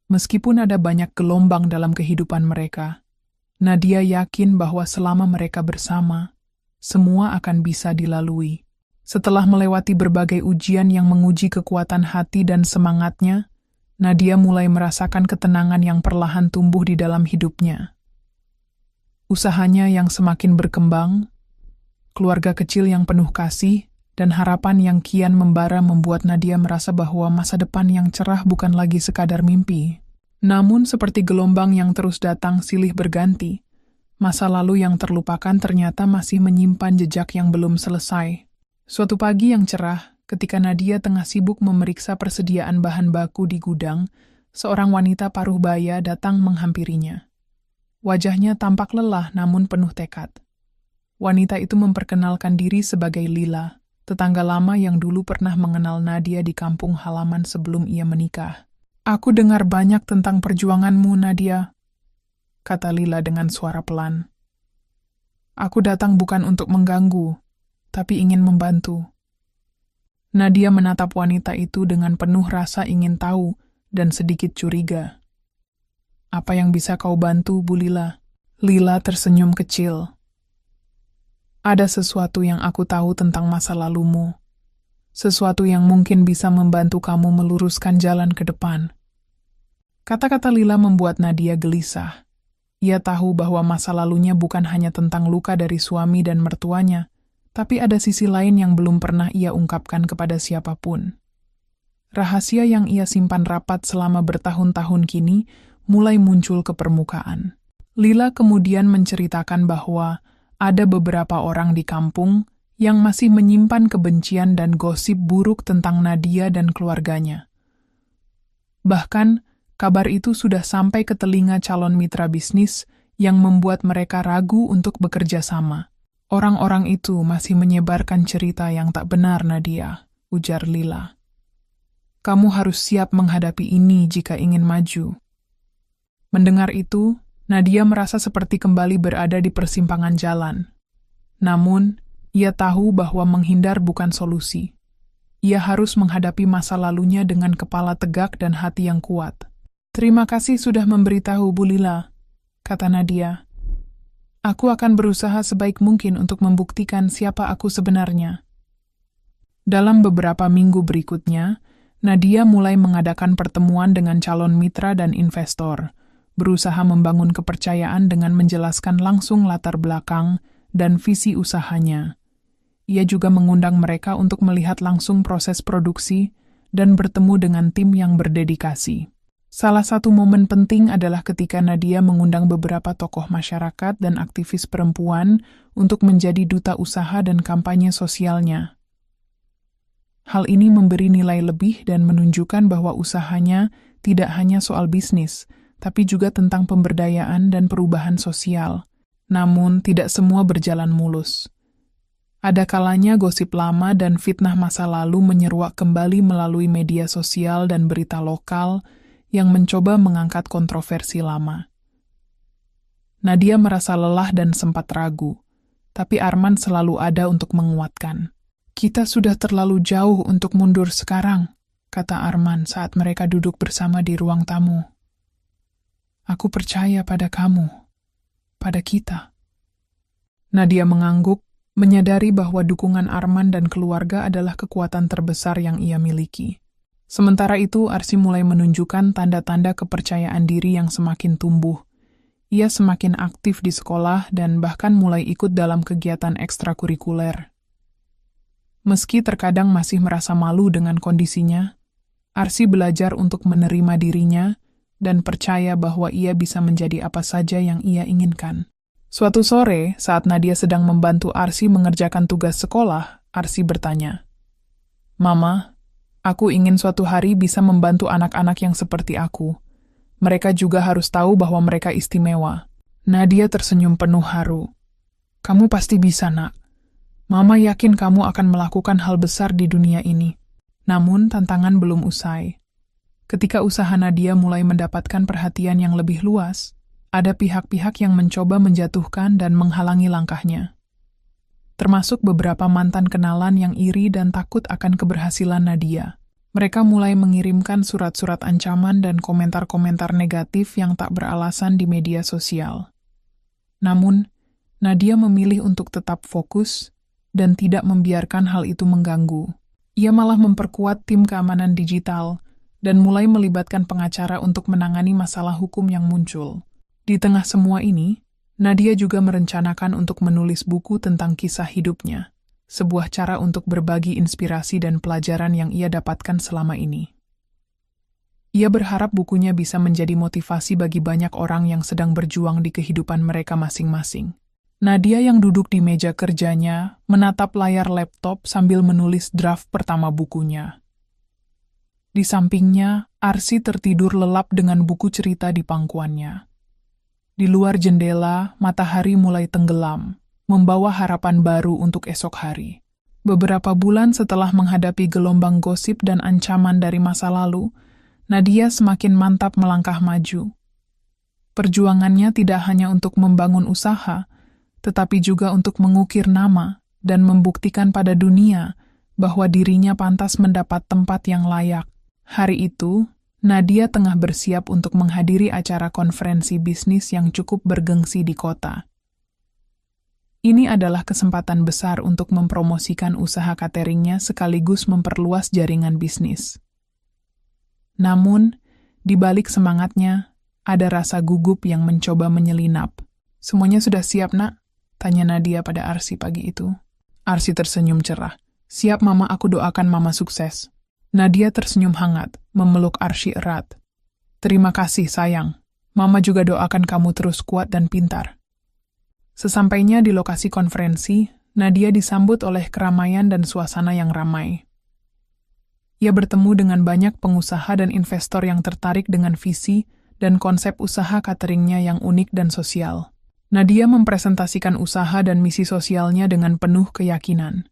Speaker 1: Meskipun ada banyak gelombang dalam kehidupan mereka, Nadia yakin bahwa selama mereka bersama, semua akan bisa dilalui. Setelah melewati berbagai ujian yang menguji kekuatan hati dan semangatnya, Nadia mulai merasakan ketenangan yang perlahan tumbuh di dalam hidupnya. Usahanya yang semakin berkembang, keluarga kecil yang penuh kasih, dan harapan yang kian membara membuat Nadia merasa bahwa masa depan yang cerah bukan lagi sekadar mimpi. Namun seperti gelombang yang terus datang silih berganti, masa lalu yang terlupakan ternyata masih menyimpan jejak yang belum selesai. Suatu pagi yang cerah, ketika Nadia tengah sibuk memeriksa persediaan bahan baku di gudang, seorang wanita paruh baya datang menghampirinya. Wajahnya tampak lelah namun penuh tekad. Wanita itu memperkenalkan diri sebagai Lila, tetangga lama yang dulu pernah mengenal Nadia di kampung halaman sebelum ia menikah. "Aku dengar banyak tentang perjuanganmu, Nadia," kata Lila dengan suara pelan. "Aku datang bukan untuk mengganggu, tapi ingin membantu." Nadia menatap wanita itu dengan penuh rasa ingin tahu dan sedikit curiga. "Apa yang bisa kau bantu, Bu Lila?" Lila tersenyum kecil. "Ada sesuatu yang aku tahu tentang masa lalumu. Sesuatu yang mungkin bisa membantu kamu meluruskan jalan ke depan." Kata-kata Lila membuat Nadia gelisah. Ia tahu bahwa masa lalunya bukan hanya tentang luka dari suami dan mertuanya, tapi ada sisi lain yang belum pernah ia ungkapkan kepada siapapun. Rahasia yang ia simpan rapat selama bertahun-tahun kini mulai muncul ke permukaan. Lila kemudian menceritakan bahwa ada beberapa orang di kampung yang masih menyimpan kebencian dan gosip buruk tentang Nadia dan keluarganya. Bahkan, kabar itu sudah sampai ke telinga calon mitra bisnis yang membuat mereka ragu untuk bekerja sama. "Orang-orang itu masih menyebarkan cerita yang tak benar, Nadia," ujar Lila. "Kamu harus siap menghadapi ini jika ingin maju." Mendengar itu, Nadia merasa seperti kembali berada di persimpangan jalan. Namun, ia tahu bahwa menghindar bukan solusi. Ia harus menghadapi masa lalunya dengan kepala tegak dan hati yang kuat. "Terima kasih sudah memberitahu, Bu Lila," kata Nadia. "Aku akan berusaha sebaik mungkin untuk membuktikan siapa aku sebenarnya." Dalam beberapa minggu berikutnya, Nadia mulai mengadakan pertemuan dengan calon mitra dan investor, berusaha membangun kepercayaan dengan menjelaskan langsung latar belakang dan visi usahanya. Ia juga mengundang mereka untuk melihat langsung proses produksi dan bertemu dengan tim yang berdedikasi. Salah satu momen penting adalah ketika Nadia mengundang beberapa tokoh masyarakat dan aktivis perempuan untuk menjadi duta usaha dan kampanye sosialnya. Hal ini memberi nilai lebih dan menunjukkan bahwa usahanya tidak hanya soal bisnis, tapi juga tentang pemberdayaan dan perubahan sosial. Namun, tidak semua berjalan mulus. Ada kalanya gosip lama dan fitnah masa lalu menyeruak kembali melalui media sosial dan berita lokal yang mencoba mengangkat kontroversi lama. Nadia merasa lelah dan sempat ragu, tapi Arman selalu ada untuk menguatkan. Kita sudah terlalu jauh untuk mundur sekarang, kata Arman saat mereka duduk bersama di ruang tamu. Aku percaya pada kamu, pada kita. Nadia mengangguk, menyadari bahwa dukungan Arman dan keluarga adalah kekuatan terbesar yang ia miliki. Sementara itu, Arsy mulai menunjukkan tanda-tanda kepercayaan diri yang semakin tumbuh. Ia semakin aktif di sekolah dan bahkan mulai ikut dalam kegiatan ekstrakurikuler. Meski terkadang masih merasa malu dengan kondisinya, Arsy belajar untuk menerima dirinya dan percaya bahwa ia bisa menjadi apa saja yang ia inginkan. Suatu sore, saat Nadia sedang membantu Arsy mengerjakan tugas sekolah, Arsy bertanya, "Mama, aku ingin suatu hari bisa membantu anak-anak yang seperti aku. Mereka juga harus tahu bahwa mereka istimewa." Nadia tersenyum penuh haru. "Kamu pasti bisa, Nak. Mama yakin kamu akan melakukan hal besar di dunia ini." Namun, tantangan belum usai. Ketika usaha Nadia mulai mendapatkan perhatian yang lebih luas, ada pihak-pihak yang mencoba menjatuhkan dan menghalangi langkahnya. Termasuk beberapa mantan kenalan yang iri dan takut akan keberhasilan Nadia. Mereka mulai mengirimkan surat-surat ancaman dan komentar-komentar negatif yang tak beralasan di media sosial. Namun, Nadia memilih untuk tetap fokus dan tidak membiarkan hal itu mengganggu. Ia malah memperkuat tim keamanan digital dan mulai melibatkan pengacara untuk menangani masalah hukum yang muncul. Di tengah semua ini, Nadia juga merencanakan untuk menulis buku tentang kisah hidupnya, sebuah cara untuk berbagi inspirasi dan pelajaran yang ia dapatkan selama ini. Ia berharap bukunya bisa menjadi motivasi bagi banyak orang yang sedang berjuang di kehidupan mereka masing-masing. Nadia yang duduk di meja kerjanya menatap layar laptop sambil menulis draft pertama bukunya. Di sampingnya, Arsy tertidur lelap dengan buku cerita di pangkuannya. Di luar jendela, matahari mulai tenggelam, membawa harapan baru untuk esok hari. Beberapa bulan setelah menghadapi gelombang gosip dan ancaman dari masa lalu, Nadia semakin mantap melangkah maju. Perjuangannya tidak hanya untuk membangun usaha, tetapi juga untuk mengukir nama dan membuktikan pada dunia bahwa dirinya pantas mendapat tempat yang layak. Hari itu, Nadia tengah bersiap untuk menghadiri acara konferensi bisnis yang cukup bergengsi di kota. Ini adalah kesempatan besar untuk mempromosikan usaha cateringnya sekaligus memperluas jaringan bisnis. Namun, di balik semangatnya, ada rasa gugup yang mencoba menyelinap. "Semuanya sudah siap, Nak?" tanya Nadia pada Arsy pagi itu. Arsy tersenyum cerah. "Siap, Mama, aku doakan Mama sukses." Nadia tersenyum hangat, memeluk Arsy erat. "Terima kasih, sayang. Mama juga doakan kamu terus kuat dan pintar." Sesampainya di lokasi konferensi, Nadia disambut oleh keramaian dan suasana yang ramai. Ia bertemu dengan banyak pengusaha dan investor yang tertarik dengan visi dan konsep usaha cateringnya yang unik dan sosial. Nadia mempresentasikan usaha dan misi sosialnya dengan penuh keyakinan.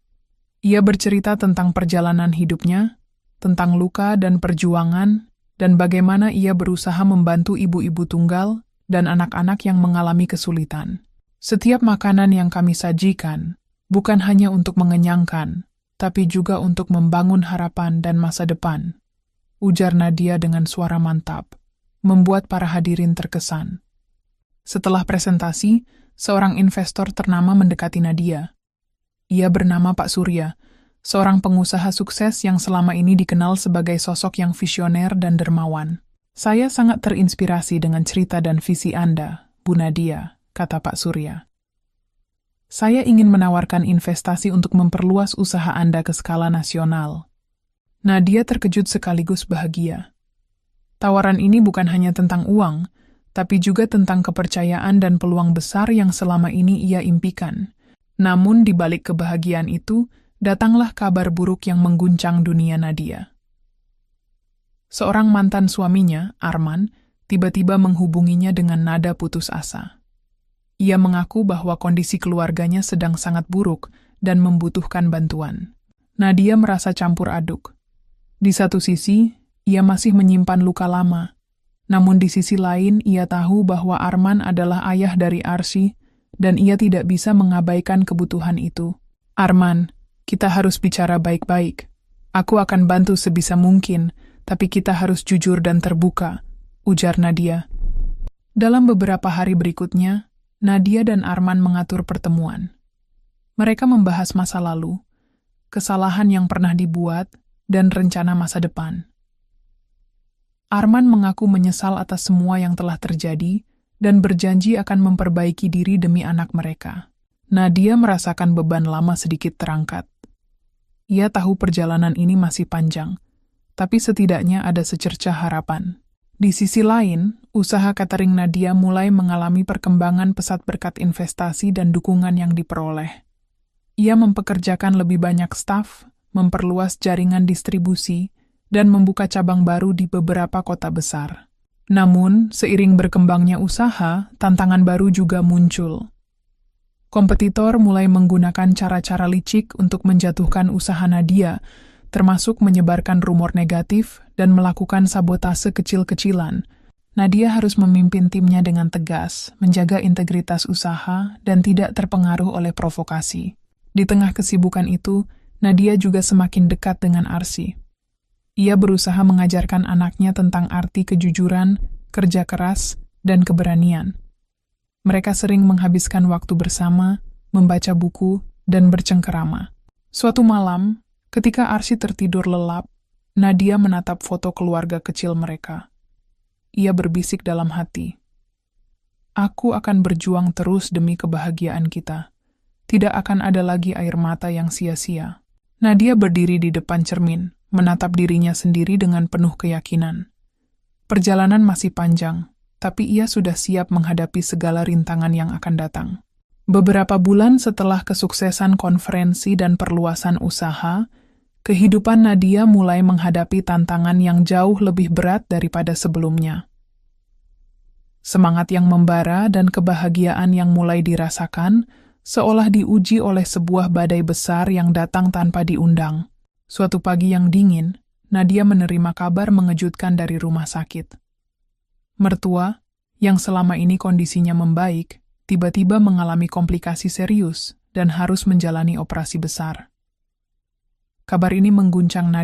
Speaker 1: Ia bercerita tentang perjalanan hidupnya, tentang luka dan perjuangan, dan bagaimana ia berusaha membantu ibu-ibu tunggal dan anak-anak yang mengalami kesulitan. "Setiap makanan yang kami sajikan bukan hanya untuk mengenyangkan, tapi juga untuk membangun harapan dan masa depan," ujar Nadia dengan suara mantap, membuat para hadirin terkesan. Setelah presentasi, seorang investor ternama mendekati Nadia. Ia bernama Pak Surya, seorang pengusaha sukses yang selama ini dikenal sebagai sosok yang visioner dan dermawan. "Saya sangat terinspirasi dengan cerita dan visi Anda, Bu Nadia," kata Pak Surya. "Saya ingin menawarkan investasi untuk memperluas usaha Anda ke skala nasional." Nadia terkejut sekaligus bahagia. Tawaran ini bukan hanya tentang uang, tapi juga tentang kepercayaan dan peluang besar yang selama ini ia impikan. Namun di balik kebahagiaan itu, datanglah kabar buruk yang mengguncang dunia Nadia. Seorang mantan suaminya, Arman, tiba-tiba menghubunginya dengan nada putus asa. Ia mengaku bahwa kondisi keluarganya sedang sangat buruk dan membutuhkan bantuan. Nadia merasa campur aduk. Di satu sisi, ia masih menyimpan luka lama. Namun di sisi lain, ia tahu bahwa Arman adalah ayah dari Arsy, dan ia tidak bisa mengabaikan kebutuhan itu. "Arman, Kita harus bicara baik-baik. Aku akan bantu sebisa mungkin, tapi kita harus jujur dan terbuka, ujar Nadia. Dalam beberapa hari berikutnya, Nadia dan Arman mengatur pertemuan. Mereka membahas masa lalu, kesalahan yang pernah dibuat, dan rencana masa depan. Arman mengaku menyesal atas semua yang telah terjadi dan berjanji akan memperbaiki diri demi anak mereka. Nadia merasakan beban lama sedikit terangkat. Ia tahu perjalanan ini masih panjang, tapi setidaknya ada secercah harapan. Di sisi lain, usaha catering Nadia mulai mengalami perkembangan pesat berkat investasi dan dukungan yang diperoleh. Ia mempekerjakan lebih banyak staf, memperluas jaringan distribusi, dan membuka cabang baru di beberapa kota besar. Namun, seiring berkembangnya usaha, tantangan baru juga muncul. Kompetitor mulai menggunakan cara-cara licik untuk menjatuhkan usaha Nadia, termasuk menyebarkan rumor negatif dan melakukan sabotase kecil-kecilan. Nadia harus memimpin timnya dengan tegas, menjaga integritas usaha, dan tidak terpengaruh oleh provokasi. Di tengah kesibukan itu, Nadia juga semakin dekat dengan Arsy. Ia berusaha mengajarkan anaknya tentang arti kejujuran, kerja keras, dan keberanian. Mereka sering menghabiskan waktu bersama, membaca buku, dan bercengkerama. Suatu malam, ketika Arsy tertidur lelap, Nadia menatap foto keluarga kecil mereka. Ia berbisik dalam hati, "Aku akan berjuang terus demi kebahagiaan kita. Tidak akan ada lagi air mata yang sia-sia." Nadia berdiri di depan cermin, menatap dirinya sendiri dengan penuh keyakinan. Perjalanan masih panjang, tapi ia sudah siap menghadapi segala rintangan yang akan datang. Beberapa bulan setelah kesuksesan konferensi dan perluasan usaha, kehidupan Nadia mulai menghadapi tantangan yang jauh lebih berat daripada sebelumnya. Semangat yang membara dan kebahagiaan yang mulai dirasakan seolah diuji oleh sebuah badai besar yang datang tanpa diundang. Suatu pagi yang dingin, Nadia menerima kabar mengejutkan dari rumah sakit. Mertua, yang selama ini kondisinya membaik, tiba-tiba mengalami komplikasi serius dan harus menjalani operasi besar. Kabar ini mengguncang Nadia.